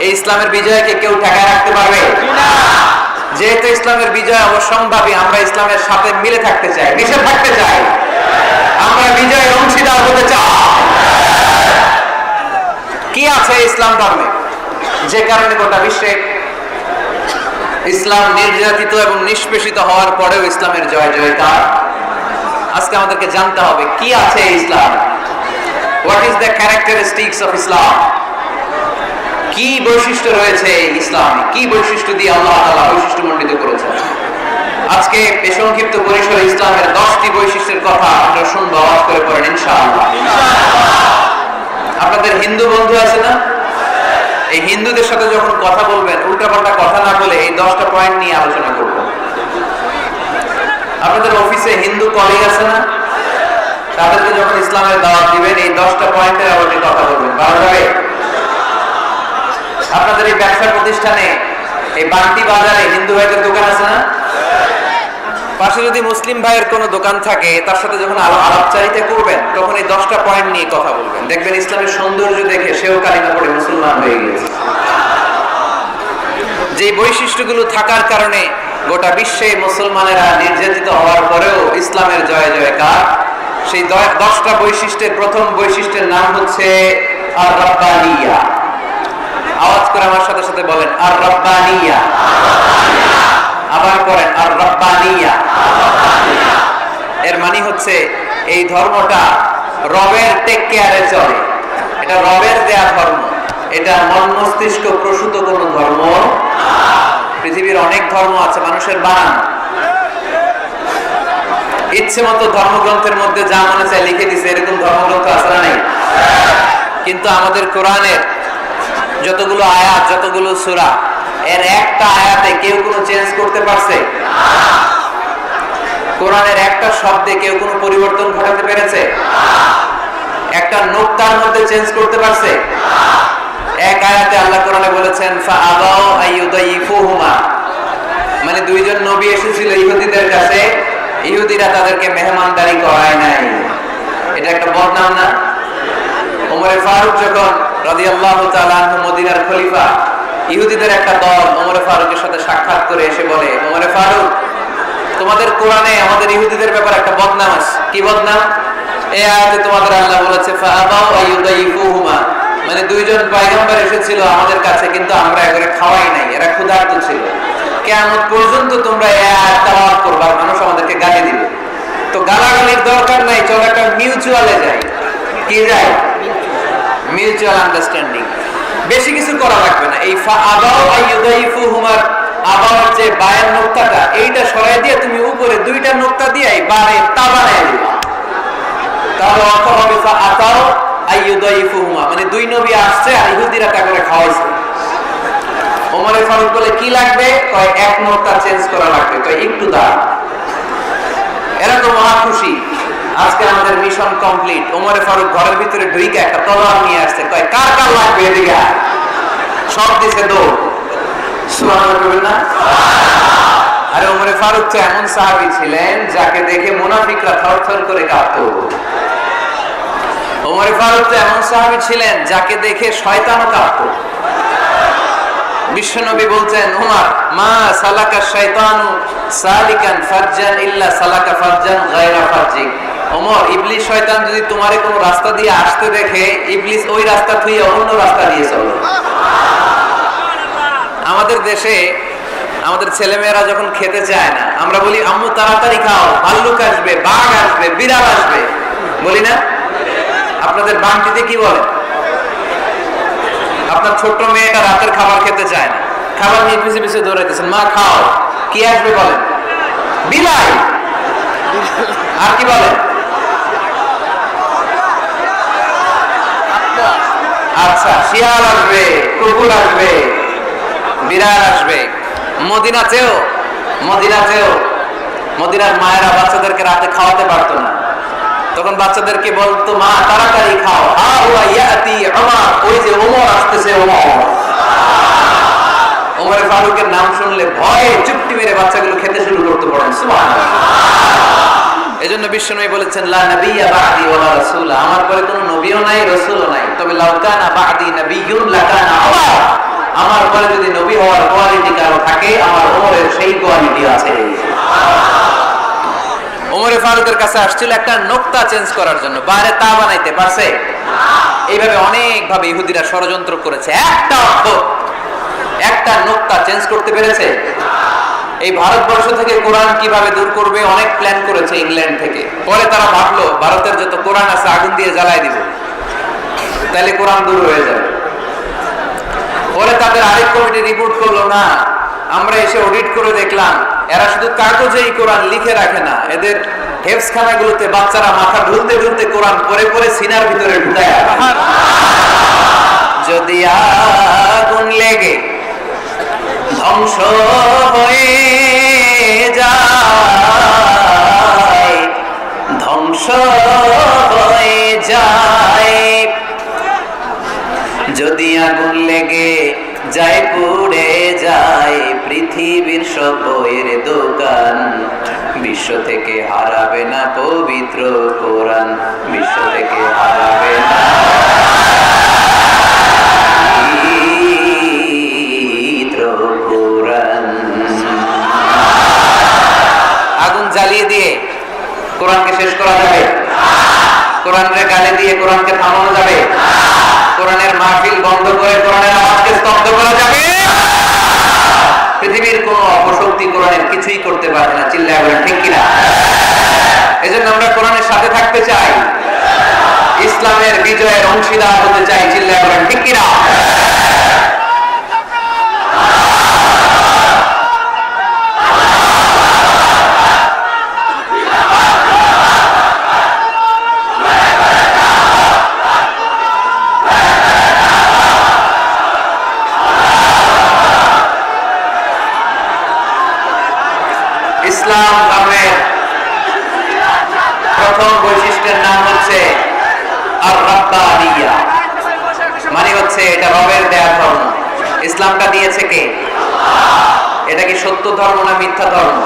এই ইসলামের বিজয়কে কেউ ঠেকায় রাখতে পারবে না। যেহেতু ইসলামের বিজয় অবশ্যম্ভাবী, আমরা ইসলামের সাথে মিলে থাকতে চাই, মিশে থাকতে চাই, আমরা বিজয়ের অংশীদার হতে চাই। কি আছে ইসলাম ধর্মে যে কারণে গোটা বিশ্বে ইসলাম নির্যাতিত এবং নিষ্পেষিত হওয়ার পরেও ইসলামের জয় জয়কার? আজকে আমাদেরকে জানতে হবে কি আছে ইসলাম। What is the characteristics of Islam? কি বৈশিষ্ট্য রয়েছে ইসলামে, কি বৈশিষ্ট্য দিয়ে আল্লাহ তাআলা বৈশিষ্ট্যমণ্ডিত করেছেন। আজকে এই সংক্ষিপ্ত পরিসরে ইসলামের 10টি বৈশিষ্ট্যের কথা আমরা শুনবো, আওয়াজ করে পড়েন ইনশাআল্লাহ। আপনাদের হিন্দু বন্ধু আছে না? এই হিন্দুদের সাথে যখন কথা বলবেন উল্টাপাল্টা কথা না বলে এই 10টা পয়েন্ট নিয়ে আলোচনা করবেন। আপনাদের অফিসে হিন্দু কলিগ আছে না? তাদেরকে যখন ইসলামের দাওয়াত দিবেন এই 10টা পয়েন্টের আলোচনা কথা বলবেন, ভালো যাবে? আপনাদের এই ব্যবসা প্রতিষ্ঠানে এই বান্টি বাজারে হিন্দু ভাইদের দোকান আছে না? পাশে যদি মুসলিম ভাইয়ের কোনো দোকান থাকে তার সাথে যখন আলাপচারিতা করবেন তখন এই 10টা পয়েন্ট নিয়ে কথা বলবেন, দেখবেন ইসলামের সৌন্দর্য দেখে সেও কালিমা পড়ে মুসলমান হয়ে গেছে। যে বৈশিষ্ট্যগুলো থাকার কারণে গোটা বিশ্বে মুসলমানেরা নির্যাতিত হওয়ার পরেও ইসলামের জয় জয়কার, সেই 10টা বৈশিষ্ট্যের প্রথম বৈশিষ্ট্যের নাম হচ্ছে আর রাব্বানিয়া। আওয়াজ করে আমার সাথে সাথে বলেন আর রাব্বানিয়া। আবার করেন আর রাব্বানিয়া। এর মানে হচ্ছে এই ধর্মটা রবের টেক কেয়ারে চলে, এটা রবের দেয়া ধর্ম, এটা মন মস্তিষ্ক প্রসূত কোন ধর্ম। পৃথিবীর অনেক ধর্ম আছে মানুষের বানানো, ইচ্ছে মতো ধর্মগ্রন্থের মধ্যে যা মনে চায় লিখে দিছে, এরকম ধর্মগ্রন্থ আছে না? নাই। কিন্তু আমাদের কোরআনের যতগুলো আয়াত, যতগুলো সূরা, এর একটা আয়াতে কেউ কোনো চেঞ্জ করতে পারছে? কোরআনের একটা শব্দে কেউ কোনো পরিবর্তন ঘটাতে পেরেছে? একটা নুকতার মধ্যে চেঞ্জ করতে পারছে? এক আয়াতে আল্লাহ কোরআনে বলেছেন ফাআবাউ আইয়ুদাইফুহুমা, মানে দুইজন নবী এসেছিল ইহুদিদের কাছে, ইহুদিরা তাদেরকে মেহমানদারি করায় নাই। এটা একটা বদনাম না? ওমর ফারুক যখন রাদিয়াল্লাহু তাআলা আনহু মদিনার খলিফা, ইহুদিদের একটা দল ওমর ফারুকের সাথে সাক্ষাৎ করে এসে বলে, ওমর ফারুক, তোমাদের কোরআনে আমাদের ইহুদিদের ব্যাপারে একটা বদনাম আছে। কি বদনাম? এই আয়াতে তোমাদের আল্লাহ বলেছে ফাআবাউ আইয়ুদাইফুহুমা, মানে দুইজন পয়গম্বর এসেছিল আমাদের কাছে কিন্তু আমরা এগুলো খাওয়াই নাই, এরা ক্ষুধার্ত ছিল। কিয়ামত পর্যন্ত তোমরা এই আয়াত তেলাওয়াত করবা, মানুষ আমাদেরকে গালি দিবে। তো গালাগালির দরকার নাই, চল একটা মিউচুয়ালে যাই। কি যাই? Mutual understanding. বেশি কিছু করা লাগবে না। এই ফাআবাউ আইয়ুদাইফুহুমার আবার যে বায়ের নোক্তাটা এইটা সরাই দিয়ে তুমি উপরে দুইটা নোক্তা দিয়ে বারে তা বানায় দিবা, তাহলে অর্থ হবে ফাআতাউ আইয়ুদাইফুহুমা, মানে দুই নবী আসছে আর ইহুদিরা তা করে খাওয়াইছে। ওমর ফারুক বলে কি লাগবে? কয় এক নোক্তা চেঞ্জ করা লাগবে। কয় একটু দাও। এরা তো মহা খুশি, আজকে আমাদের মিশন কমপ্লিট। ওমর ফারুক ঘরের ভিতরে ঢুইকে একটা তলোয়ার নিয়ে আসছে, কয় কার কার লাগবে এদিকে, সব দিছে দৌড়। সুবহানাল্লাহ বলবেন না? আরে ওমর ফারুক তো এমন সাহাবী ছিলেন যাকে দেখে মুনাফিকরা থরথর করে কাঁপতো। ওমর ফারুক তো এমন সাহাবী ছিলেন যাকে দেখে শয়তানও কাঁপতো। বিশ্বনবী বলছেন, উমর মা সালাকা শাইতানু সালিকান ফাজ্জান ইল্লা সালাকা ফাজ্জান গায়রা ফাজ্জিক। ওমর, ইবলিস শয়তান যদি তোমারে কোনো রাস্তা দিয়ে আসতে দেখে, ইবলিস ওই রাস্তা থুইয়ে অন্য রাস্তা দিয়ে চলো। আমাদের দেশে আমাদের ছেলেমেয়েরা যখন খেতে চায় না, আমরা বলি আম্মু তাড়াতাড়ি খাও, ভাল্লুক আসবে, বাঘ আসবে, বিড়াল আসবে, বলি না? আপনাদের বাংটিতে কি বলে? আপনার ছোট্ট মেয়েটা রাতের খাবার খেতে চায় না, খাবার নিয়ে পিছে পিছে দৌড়াইতেছেন, মা খাও, কি আসবে বলেন? বিলাই। আর কি বলেন? আচ্ছা, শিয়াল আসবে, কুকুর আসবে, বিড়াল আসবে। মদিনাতেও মদিনার মায়েরা বাচ্চাদেরকে রাতে খাওয়াতে পারতো না, তখন বাচ্চাদেরকে বলতো, মা তাড়াতাড়ি খাও, ওই যে ওমর আসতেছে। ওমর ফারুকের নাম শুনলে ভয়ে চুপটি মেরে বাচ্চাগুলো খেতে শুরু করতে পারেন। সুবহানাল্লাহ। এজন্য বিশ্বনবী বলেছেন, লা নাবিয়্যা বা'দি ওয়ালা রাসূল, আমার পরে কোনো নবীও নাই, রাসূলও নাই, তবে লাউ কানা বা'দি নাবিয়্যুন লাকানা ওমর, আমার পরে যদি নবী হওয়ার কোয়ালিটি কারো থাকে, আমার ওমরের সেই কোয়ালিটি আছে। ওমরে ফারুকের কাছে আসছিল একটা নোক্তা চেঞ্জ করার জন্য, বাইরে তা বানাইতে পারছে? এইভাবে অনেক ভাবে ইহুদিরা ষড়যন্ত্র করেছে, একটা অক্ষর, একটা নোক্তা চেঞ্জ করতে পেরেছে? এই ভারতবর্ষ থেকে কোরআন কিভাবে দূর করবে অনেক প্ল্যান করেছে ইংল্যান্ড থেকে। পরে তারা ভাবলো ভারতের যত কোরআন আছে আগুন দিয়ে জ্বালাই দিব, তাহলে কোরআন দূর হয়ে যাবে। পরে তাদের আরেক কমিটি রিপোর্ট করলো, না, আমরা এসে অডিট করে দেখলাম এরা শুধু কাগজেই কোরআন লিখে রাখে না, এদের হেফজখানাগুলোতে বাচ্চারা মাথা ঢুলতে ঢুলতে কোরআন পড়ে পড়ে সিনার ভিতরে ঢুকায়। যদি আগুন লেগে ধ্বংস হয়ে যায়, ধ্বংস হয়ে যায়, যদি আগুন লেগে যায় পুড়ে যায় পৃথিবীর সব বইয়ের দোকান, বিশ্ব থেকে হারাবে না পবিত্র কোরআন, বিশ্ব থেকে হারাবে না পবিত্র কোরআন। আগুন জ্বালিয়ে দিয়ে কোরআনকে শেষ করা যাবে? কোরআনের গালে দিয়ে কোরআনকে থামানো যাবে? কোরআনের মাহফিল বন্ধ করে কোরআনের আওয়াজকে স্তব্ধ করা যাবে? পৃথিবীর কোন অপশক্তি কোরআনের কিছুই করতে পারে না। চিল্লায় বলেন ঠিক কিনা? এজন্য আমরা কোরআনের সাথে থাকতে চাই, ইসলামের বিজয়ের অংশীদার হতে চাই। চিল্লায় বলেন ঠিক কিনা? ইসলাম ধর্মের প্রথম বৈশিষ্ট্যের নাম হচ্ছে আর-রাব্বানিয়া, মানে হচ্ছে এটা রবের দেয়া ধর্ম। ইসলামটা দিয়েছে কে? এটা কি সত্য ধর্ম না মিথ্যা ধর্ম?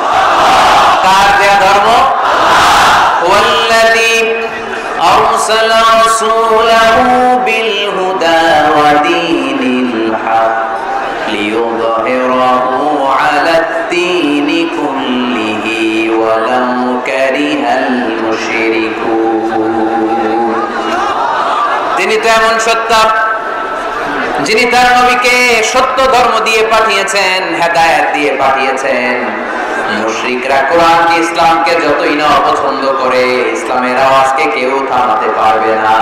কার দেয়া ধর্ম? ওয়াল্লাযী আরসালা রাসূলাহু বিল হুদা ওয়া দীনিল হক লিইয়ুযহিরাহু আলাদ-দীনি কুল্লিহি ওয়ালাউ কারিহাল মুশরিকুন। তিনি তো এমন সত্তা যিনি তার নবীকে সত্য ধর্ম দিয়ে পাঠিয়েছেন, হেদায়েত দিয়ে পাঠিয়েছেন। মুশরিকরা কোরআনকে, ইসলামকে যতই না অপছন্দ করে, ইসলামের আওয়াজকে কেউ থামাতে পারবে না।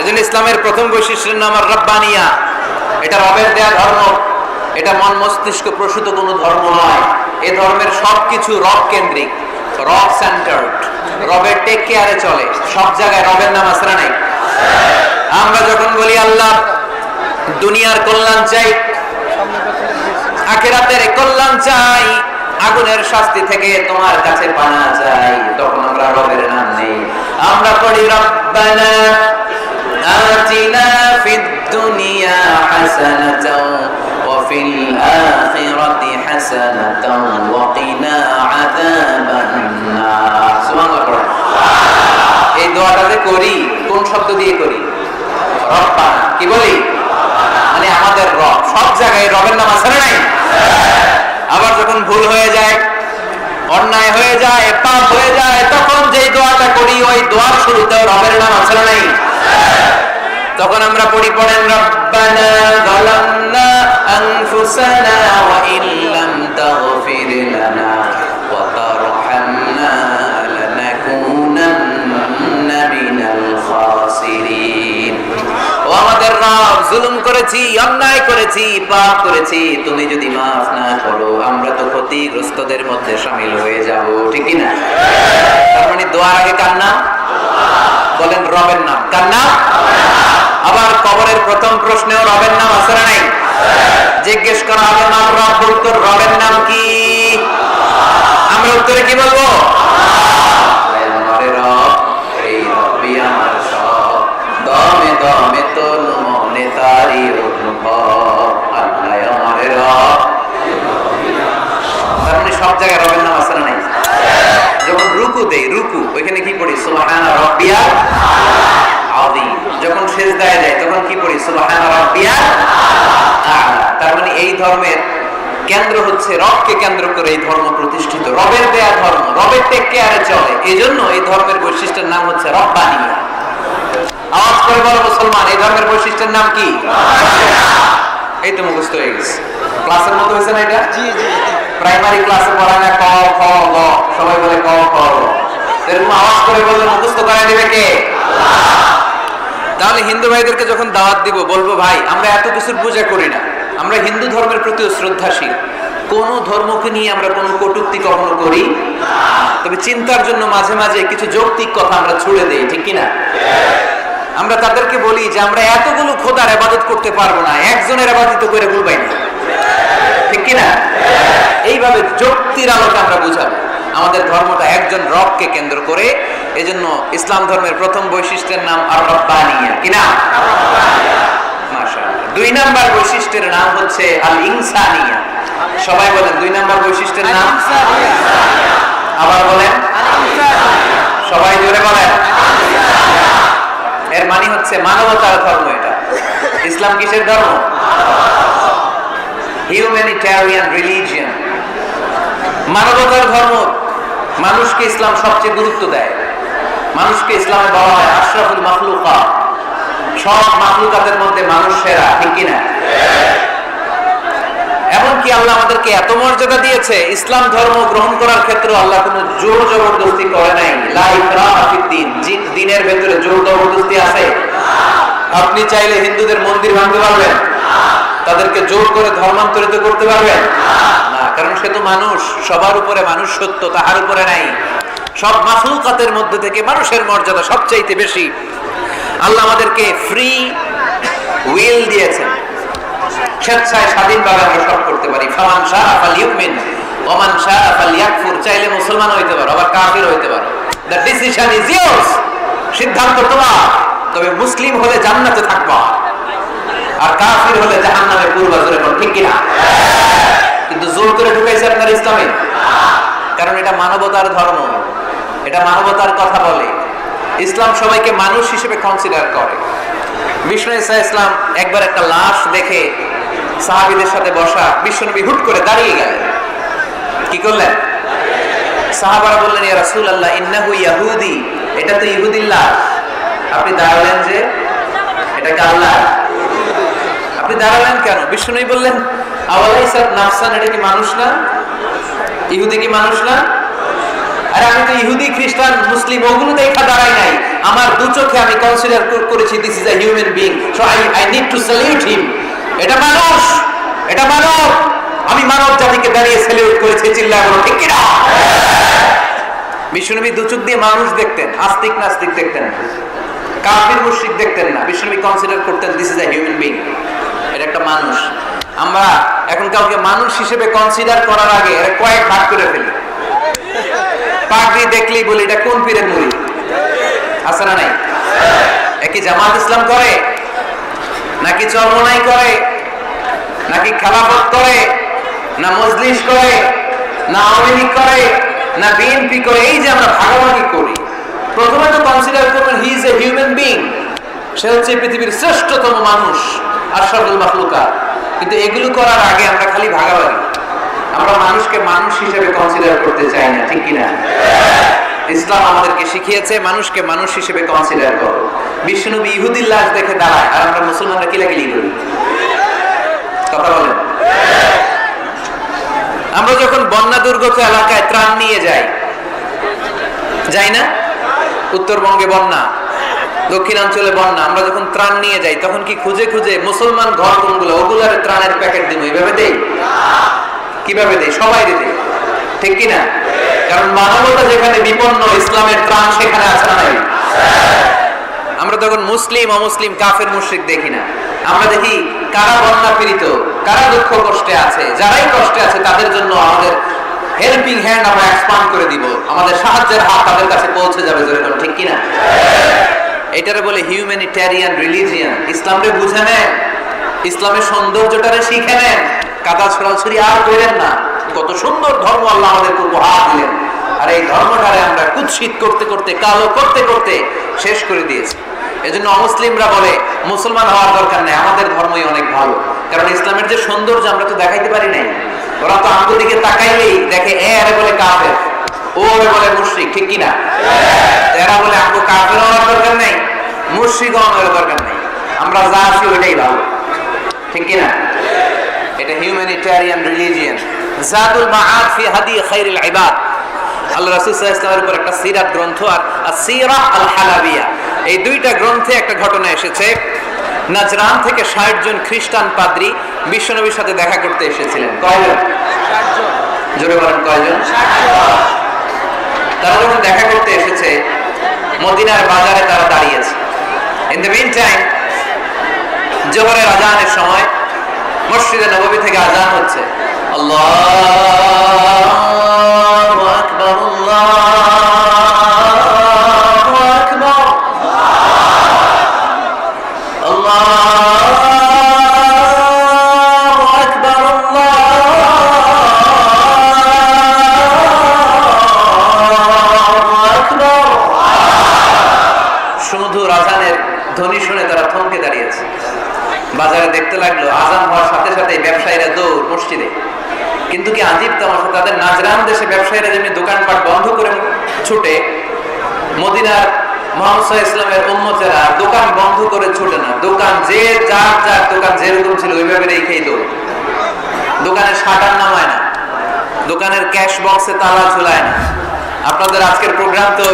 এজন্য ইসলামের প্রথম বৈশিষ্ট্যের নাম আর-রাব্বানিয়া। এটা রবের দেয়া ধর্ম, এটা মন মস্তিষ্ক প্রসূত কোনো ধর্ম নয়। এই ধর্মের সবকিছু রব কেন্দ্রিক, রব সেন্টার্ড, রবের টেক কেয়ারে চলে। সব জায়গায় রবের নাম আছে না নাই? আমরা যখন বলি আল্লাহ দুনিয়ার কল্যাণ চাই, আখিরাতের কল্যাণ চাই, আগুনের শাস্তি থেকে তোমার কাছে পানা চাই, তখন আমরা রবের নাম নেই। আমরা পড়ি রব্বানা আতিনা ফিদ الدنيا حسنة وفي الآخرة حسنة وقنا عذاب النار সুবহান আল্লাহ। এই দোয়াটা যে করি কোন শব্দ দিয়ে করি? রব্বানা। কি বলি? মানে আমাদের রব। সব জায়গায় রবের নাম আছে না নাই? আবার যখন ভুল হয়ে যায়, অন্যায় হয়ে যায়, পাপ হয়ে যায়, তখন যেই দোয়াটা করি ওই দোয়ার শুরুতেও রবের নাম আছে না নাই? তখন আমরা পড়েন রব্বানা যালামনা আনফুসানা ওয়া ইল্লাম তাগফির লানা ওয়া তারহামনা লানাকুনান্না মিনাল খাসিরিন। ও আমাদের রব, জুলুম করেছি, অন্যায় করেছি, পাপ করেছি, তুমি যদি মাফ না করো আমরা তো ক্ষতিগ্রস্তদের মধ্যে শামিল হয়ে যাব। ঠিক কি না? তার মানে দোয়ার আগে কার নাম? বলেন রবের নাম। কার নাম? আবার কবরের প্রথম প্রশ্নেও রবের নাম আছে না নাই? জিজ্ঞেস করা হবে নাম রব, উত্তর রবের নাম কি? আমরা উত্তরে কি বলবো? আমারে রব, এই রবি আমার সব, দমে দমে তোর মনে তারি অনুভব, আল্লাহ আমারে রব। তার মানে সব জায়গায় রবের নাম আছে না নাই? যখন রুকু দেই, রুকু ওইখানে কি পড়ি? সুবহানা রাব্বিয়াল আযীম। যখন সিজদায় যাই তখন কি পড়ি? সুবহানা রাব্বিয়াল আ'লা। তার মানে এই ধর্মের কেন্দ্র হচ্ছে রবকে কেন্দ্র করে এই ধর্ম প্রতিষ্ঠিত, রবের দেয়া ধর্ম, রবের টেক কেয়ারে চলে। এজন্য এই ধর্মের বৈশিষ্ট্যের নাম হচ্ছে রব্বানিয়া। আওয়াজ করে বলো মুসলমান, এই ধর্মের বৈশিষ্ট্যের নাম কি? এই তো মুখস্থ হয়ে গেছে। ক্লাসের মতো হয়েছে না এটা? জি জি। প্রাইমারি ক্লাসে পড়ায় না ক খ গ, সবাই বলে ক খ গ। এরকম আওয়াজ করে বললে মুখস্থ করায় দিবে কে? তাহলে হিন্দু ভাইদেরকে যখন দাওয়াত দিব বলবো, ভাই আমরা এত কিছুর পূজা করি না, আমরা হিন্দু ধর্মের প্রতিও শ্রদ্ধাশীল, কোন ধর্মকে নিয়ে আমরা কোনো কটূক্তি কখনো করি, তবে চিন্তার জন্য মাঝে মাঝে কিছু যৌক্তিক কথা আমরা ছুড়ে দেই। ঠিক কিনা? আমরা তাদেরকে বলি যে আমরা এতগুলো খোদার ইবাদত করতে পারবো না, একজনের ইবাদত করে ভুলবাই না। ঠিক কিনা? এইভাবে যুক্তির আলোকে আমরা বুঝাবো আমাদের ধর্মটা একজন রবকে কেন্দ্র করে। এজন্য ইসলাম ধর্মের প্রথম বৈশিষ্ট্যের নাম আর রব্বানিয়া। কি নাম? মাশাআল্লাহ। দুই নাম্বার বৈশিষ্ট্যের নাম হচ্ছে আল ইনসানিয়া। সবাই বলেন দুই নাম্বার বৈশিষ্ট্যের নাম। আবার বলেন, সবাই জোরে বলেন। এর মানে হচ্ছে মানবতার ধর্ম। এটা ইসলাম কিসের ধর্ম? হিউম্যানিটেরিয়ান রিলিজিয়ন, মানবতার ধর্ম। মানুষকে ইসলাম সবচেয়ে গুরুত্ব দেয়। মানুষকে ইসলামে বলা হয় আশরাফুল মাখলুকাত, সব মাখলুকাতের মধ্যে মানুষ সেরা। ঠিক কিনা? এমনকি আল্লাহ আমাদেরকে এত মর্যাদা দিয়েছে, ইসলাম ধর্ম গ্রহণ করার ক্ষেত্রে আল্লাহ কোনো জোর জবরদস্তি করে নাই। লা ইকরাহা ফিদ্দীন, দ্বীনের ভেতরে জোর জবরদস্তি আছে? আপনি চাইলে হিন্দুদের মন্দির ভাঙতে পারবেন? তাদেরকে জোর করে ধর্মান্তরিত করতে পারবেন না, কারণ সে তো মানুষ। সবার উপরে মানুষ সত্য, তাহার উপরে নাই। সব মাখলুকাতের মধ্যে থেকে মানুষের মর্যাদা সবচাইতে বেশি। আল্লাহ আমাদেরকে ফ্রি উইল দিয়েছেন, স্বেচ্ছায় স্বাধীনভাবে আমরা সব করতে পারি। ফামান শাআ ফালইউমিন ওয়া মান শাআ ফালইয়াকফুর। চাইলে মুসলমান হইতে পারো, আবার কাফির হইতে পারো। দ্য ডিসিশন ইজ ইয়ার্স, সিদ্ধান্ত তোমার। তবে মুসলিম হলে জান্নাতে থাকবা, আর কাফির হলে জাহান্নামে পূর্বা। জোরে বল ঠিক কিনা? কিন্তু জোর করে ঢুকাইছে আপনার ইসলামে, কারণ এটা মানবতার ধর্ম, এটা মানবতার কথা বলে। ইসলাম সবাইকে মানুষ হিসেবে কনসিডার করে। বিষ্ণু ঈসা ইসলাম একবার একটা লাশ দেখে সাহাবীদের সাথে বসা, বিশ্বনবী হুট করে দাঁড়িয়ে গেলেন। কি করলেন? সাহাবারা বললেন, ইয়া রাসূলুল্লাহ ইন্নাহু ইয়াহুদি, এটা তো ইহুদির লাশ। আপনি দাঁড়ালেন যে? এটা কি আল্লাহ? আপনি দাঁড়ালেন কেন? বিষ্ণুনবী বললেন, আওয়ালাইসা নাফসান, এটা কি মানুষ না? ইহুদি কি মানুষ না? আরে আমি তো ইহুদি, খ্রিস্টান, মুসলিম ওগুলো দেখা দাঁড়াই নাই। আমার দু চোখে আমি কনসিডার করেছি this is a human being, so I need to salute হিম। এটা মানুষ, এটা মানব। আমি মানব জাতিকে দাঁড়িয়ে স্যালিউট করেছি। চিল্লায় বলো ঠিক কি না? বিশ্বনবী দু চোখ দিয়ে মানুষ দেখতেন, আস্তিক নাস্তিক দেখতেন না, কাফির মুশরিক দেখতেন না। বিশ্বনবী কনসিডার করতেন this is a human being, এটা একটা মানুষ। আমরা এখন কাউকে মানুষ হিসেবে কনসিডার করার আগে এর কয়েক ভাগ করে ফেলি। পাগড়ি দেখলেই বলি এটা কোন পীরের মুড়ি, আছে না নাই? একই জামাত ইসলাম করে নাকি চরমনাই করে, নাকি খেলাফত করে, না মজলিস করে, না আওয়ামী লীগ করে, না বিএনপি করে? এই যে আমরা ভাগাভাগি করি, প্রথমে তো কনসিডার করবেন he is a human being, সে হচ্ছে পৃথিবীর শ্রেষ্ঠতম মানুষ, আশরাফুল মাখলুকাত। কিন্তু এগুলো করার আগে আমরা খালি ভাগাভাগি, আমরা মানুষকে মানুষ হিসেবে কনসিডার করতে চাই না, ঠিক কিনা? ইসলাম আমাদেরকে শিখিয়েছে মানুষকে মানুষ হিসেবে কনসিডার করো। বিষ্ণুনবী ইহুদির লাশ দেখে দাঁড়ায়, আর আমরা মুসলমানরা কিলাকিলি করি। কথা বলেন। আমরা যখন বন্যা দুর্গত এলাকায় ত্রাণ নিয়ে যাই না? উত্তরবঙ্গে বন্যা, দক্ষিণাঞ্চলে বন্যা, আমরা যখন ত্রাণ নিয়ে যাই তখন কি খুঁজে খুঁজে মুসলমান ঘর কোনগুলো ওগুলার ত্রাণের প্যাকেট দিব এইভাবে দেই? কিভাবে দেই? সবাই দেই, ঠিক কিনা? কারণ মানবতা যেখানে বিপন্ন, ইসলামের ত্রাণ সেখানে আছে না নাই? আমরা তখন মুসলিম অমুসলিম কাফের মুশরিক দেখি না, আমরা দেখি কারা বন্যা পীড়িত, কারা দুঃখ কষ্টে আছে, যারাই কষ্টে আছে তাদের জন্য আমাদের হেল্পিং হ্যান্ড আমরা এক্সপান্ড করে দিব, আমাদের সাহায্যের হাত তাদের কাছে পৌঁছে যাবে, যেরকম, ঠিক কিনা? এটারে বলে হিউম্যানিটেরিয়ান রিলিজিয়ান। ইসলামরে বুঝে নেন, ইসলামের সৌন্দর্যটারে শিখে নেন, কাদা ছড়াছড়ি আর করেন না। কত সুন্দর ধর্ম আল্লাহ আমাদেরকে উপহার দিলেন, আর এই ধর্মটারে আমরা কুৎসিত করতে করতে, কালো করতে করতে শেষ করে দিয়েছি। এজন্য অমুসলিমরা বলে মুসলমান হওয়ার দরকার নেই, আমাদের ধর্মই অনেক ভালো। কারণ ইসলামের যে সৌন্দর্য আমরা তো দেখাইতে পারি নাই। ওরা তো আমাদের দিকে তাকাইলেই দেখে আরে বলে কাফের, ও বলে মুশরিক, ঠিক কিনা? এরা বলে আমগো কাফের হওয়ার দরকার নেই, মুশরিক হওয়ার দরকার নেই, আমরা যা আছি ওইটাই ভালো, ঠিক কিনা? এটা হিউম্যানিটেরিয়ান রিলিজিয়ান। জাদুল মাআদ ফি হাদি খায়রুল ইবাদ, আল্লাহ রাসূল সাল্লাল্লাহু আলাইহি ওয়াসাল্লামের উপর একটা সিরাত গ্রন্থ আর আসিরা আল হালাবিয়া, এই দুইটা গ্রন্থে একটা ঘটনা এসেছে। নাজরান থেকে 60 জন খ্রিস্টান পাদ্রী বিশ্বনবীর সাথে দেখা করতে এসেছিলেন। কয়জন? 60 জন। জোরে বলেন কয়জন? 60 জন। তারা যখন দেখা করতে এসেছে, মদিনার বাজারে তারা দাঁড়িয়েছে। ইন দ্য মিন টাইম জোহরের আজানের সময় মসজিদে নববী থেকে আজান হচ্ছে, আল্লাহু আকবার, আল্লাহু আকবার, আল্লাহু আকবার, আল্লাহু আকবার। সুমধুর আজানের ধ্বনি শুনে তারা থমকে দাঁড়িয়েছে। বাজারে দেখতে লাগলো আজান হওয়ার সাথে সাথে ব্যবসায়ীরা দৌড় মসজিদে। কিন্তু কি আজীব তামাশা, তাদের নাজরান দেশে ব্যবসায়ীরা যেমনি দোকানপাট বন্ধ করে ছুটে, মদিনার মুহাম্মদ সাল্লাল্লাহু আলাইহি ওয়াসাল্লামের উম্মতেরা দোকান বন্ধ করে ছুটে না, দোকান যে যার দোকান যেরকম ছিল ওইভাবে রেখেই দৌড়। দোকানের শাটার নামায় না, দোকানের ক্যাশ বক্সে তালা ঝুলায় না। আপনাদের আজকের প্রোগ্রাম তো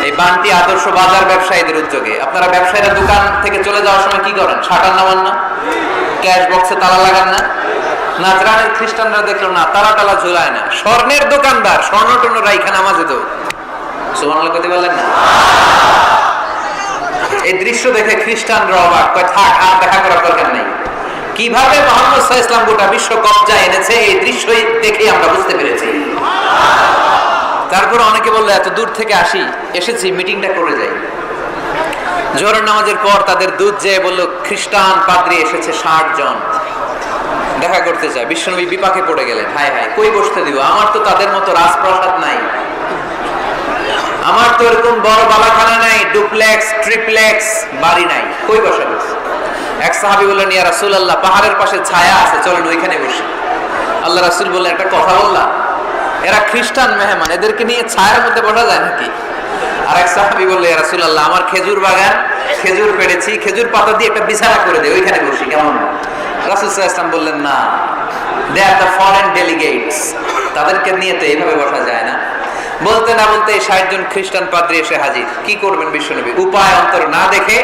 এই বান্টি আদর্শ বাজার ব্যবসায়ীদের উদ্যোগে। আপনারা ব্যবসায়ীরা দোকান থেকে চলে যাওয়ার সময় কি করেন? শাটার নামান না, ক্যাশ বক্সে তালা লাগান না? নাজরানের খ্রিস্টানরা দেখলো না, তালা টালা ঝুলায় না, স্বর্ণের দোকানদার স্বর্ণ টর্ণ রাইখা নামাজে তো। সুবহানাল্লাহ কইতে পারলেন না? এই দৃশ্য দেখে খ্রিস্টানরা অবাক, কয় থাক আর দেখা করার দরকার নেই। কিভাবে মুহাম্মদ সাল্লাল্লাহু আলাইহি ওয়াসাল্লাম গোটা বিশ্ব কবজা এনেছে এই দৃশ্যই দেখে আমরা বুঝতে পেরেছি। তারপর অনেকে বললো এত দূর থেকে এসেছি মিটিংটা করে যাই। জোহরের নামাজের পর তাদের দুধ যেয়ে বলল খ্রিস্টান পাদ্রী এসেছে 60 জন দেখা করতে চায়। বিশ্বনবী বিপাকে পড়ে গেলেন, হায় হায় কই বসতে দিব, আমার তো তাদের মতো রাজপ্রাসাদ নাই, আমার তো এরকম বড় বালাখানা নাই, ডুপ্লেক্স ট্রিপ্লেক্স বাড়ি নাই, কই বসাবো? এক সাহাবী বললেন, ইয়া রাসূলুল্লাহ পাহাড়ের পাশে ছায়া আছে, চলেন ওইখানে বসি। আল্লাহ রাসূল বললেন, একটা কথা বললাম, এরা খ্রিস্টান মেহমান, এদেরকে নিয়ে ছায়ার মধ্যে বসা যায় নাকি? আর এক সাহাবী বললেন, ইয়া রাসূলুল্লাহ আমার খেজুর বাগান, খেজুর পেড়েছি, খেজুর পাতা দিয়ে একটা বিছানা করে দে, ওইখানে বসি, কেমন? রাসূল সাল্লাল্লাহু আলাইহি ওয়াসাল্লাম বললেন, না, দে আর দ্য ফরেন ডেলিগেটস, তাদেরকে নিয়ে তো এইভাবে বসা যায় না। বলতে না বলতে 60 জন খ্রিস্টান পাদ্রী এসে হাজির। কি করবেন বিশ্বনবী? উপায় অন্তর না দেখে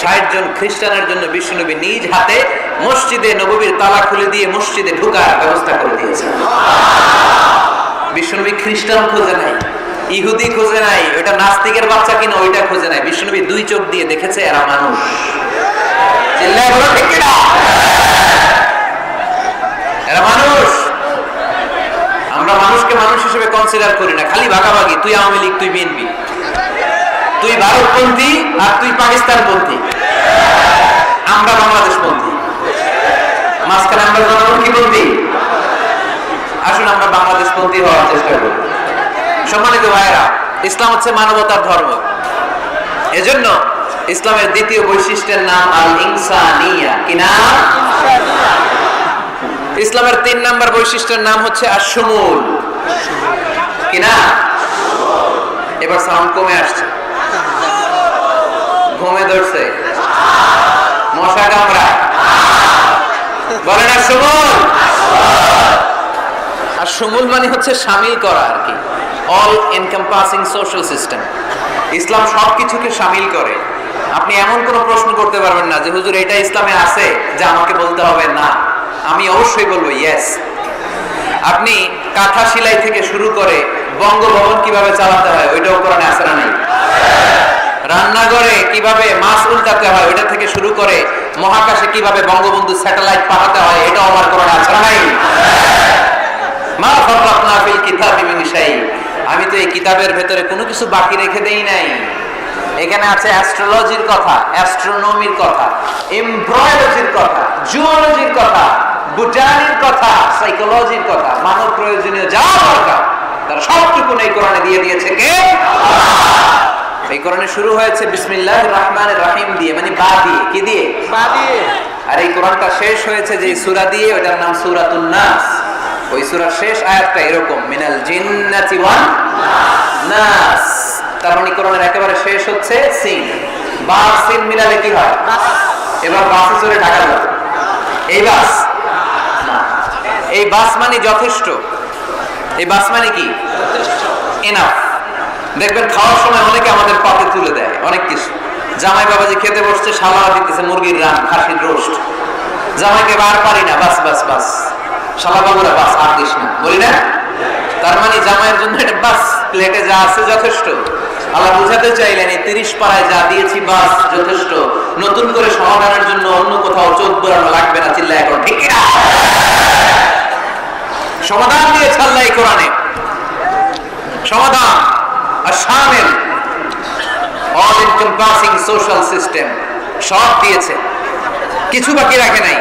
60 জন খ্রিস্টানের জন্য বিশ্বনবী নিজ হাতে মসজিদে নববীর তালা খুলে দিয়ে মসজিদে ঢোকার ব্যবস্থা করে দিয়েছেন। বিশ্বনবী খ্রিস্টান খোঁজে নাই, ইহুদি খোঁজে নাই, ওটা নাস্তিকের বাচ্চা কিনা ওইটা খোঁজে নাই। বিশ্বনবী দুই চোখ দিয়ে দেখেছে এরা মানুষ। চিল্লায় বলো ঠিক কিনা? এরা মানুষ। আমরা মানুষকে মানুষ হিসেবে কনসিডার করি না, খালি ভাগাভাগি, তুই আওয়ামী লীগ, তুই বিএনপি, তুই ভারতপন্থী আর তুই পাকিস্তানপন্থী। আমরা বাংলাদেশপন্থী, মাঝখানে আমরা জনগণ কি পন্থী? আসুন আমরা বাংলাদেশপন্থী হওয়ার চেষ্টা করি। সম্মানিত ভাইয়েরা, ইসলাম হচ্ছে মানবতার ধর্ম। এজন্য ইসলামের দ্বিতীয় বৈশিষ্ট্যের নাম আল ইনসানিয়া। কি নাম? ইসলামের 3 নম্বর বৈশিষ্ট্যের নাম হচ্ছে আশ-শুমুল। কি না? এবার সাউন্ড কমে আসছে, ঘুমে ধরছে, মশা কামড়ায়, বলেন আশ-শুমুল। আশ-শুমুল মানে হচ্ছে শামিল করা আর কি, অল এনকম্পাসিং সোশ্যাল সিস্টেম। ইসলাম সবকিছুকে শামিল করে। আপনি এমন কোনো প্রশ্ন করতে পারবেন না যে হুজুর এটা ইসলামে আছে যে আমাকে বলতে হবে না, আমি অবশ্যই বলবো ইয়েস। আপনি কাঁথা সেলাই থেকে শুরু করে বঙ্গভবন কিভাবে চালাতে হয় ওইটাও কোরআনে আছে না নাই? রান্নাঘরে কিভাবে মাছ উল্টাতে হয় ওইটা থেকে শুরু করে মহাকাশে কিভাবে বঙ্গবন্ধু স্যাটেলাইট পাঠাতে হয় এটাও আমার কোরআনে আছে না নাই? মা ফাররাতনা ফিল কিতাবি মিন শাই। আমি তো এই কিতাবের ভেতরে কোনো কিছু বাকি রেখে দেই নাই। এখানে আছে অ্যাস্ট্রোলজির কথা, অ্যাস্ট্রোনমির কথা, এমব্রয়ডারির কথা, জুওলজির কথা, বোটানির কথা, সাইকোলজির কথা, মানব প্রয়োজনীয় যা দরকার তার সবটুকু এই কোরআনে দিয়ে দিয়েছে কে? আল্লাহ। এই কোরআনে শুরু হয়েছে বিসমিল্লাহির রহমানির রহিম দিয়ে, মানে বা দিয়ে। কি দিয়ে? বা দিয়ে। আর এই কোরআনটা শেষ হয়েছে যে সূরা দিয়ে, ওটার নাম সূরাতুন নাস। ওই সূরার শেষ আয়াতটা এরকম, মিনাল জিন্নাতি ওয়ান নাস। তার মানে কোরআনের একেবারে শেষ হচ্ছে সিন। বা সিন মিলালে কি হয়? এবার বাসে চড়ে ঢাকা যাবে। এই বাস না, এই বাস মানে যথেষ্ট। এই বাস মানে কি? এনাফ। দেখবেন খাওয়ার সময় অনেকে আমাদের পাতে তুলে দেয় অনেক কিছু। জামাই বাবাজি খেতে বসছে, শালারা দিতেছে মুরগির রান, খাসির রোস্ট। জামাইকে বার পারি না, বাস বাস বাস, শালা বাবুরা বাস, আর দিস না, বলি না? তার মানে জামাইয়ের জন্য এটা বাস, প্লেটে যা আছে যথেষ্ট। আল্লাহ বুঝাতে চাইলেন এই 30 পাড়ায় যা দিয়েছি বাস যথেষ্ট, নতুন করে সমাধানের জন্য অন্য কোথাও চোখ বোলানো লাগবে না। চিল্লায় এখন ঠিক না? সমাধান দিয়েছে আল্লাহ এই কোরআনে, সমাধান আর শামিল, অল এনকম্পাসিং সোশ্যাল সিস্টেম সব দিয়েছে, কিছু বাকি রাখে নাই।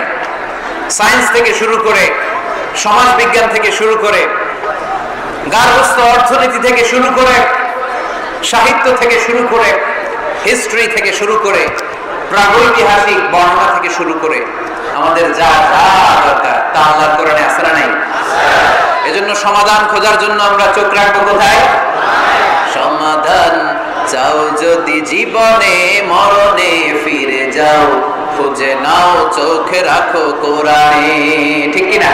সায়েন্স থেকে শুরু করে, সমাজ বিজ্ঞান থেকে শুরু করে, গার্হস্থ্য অর্থনীতি থেকে শুরু করে, সাহিত্য থেকে শুরু করে, হিস্ট্রি থেকে শুরু করে, প্রাগৈতিহাসিক বর্ণনা থেকে শুরু করে আমাদের যা যা দরকার তা আল্লাহর কোরআনে আছে না নাই? এজন্য সমাধান খোঁজার জন্য আমরা চোখ রাখবো কোথায়? সমাধান চাও যদি জীবনে, মরণে ফিরে যাও, খুঁজে নাও চোখে রাখো কোরআনে। ঠিক কি না?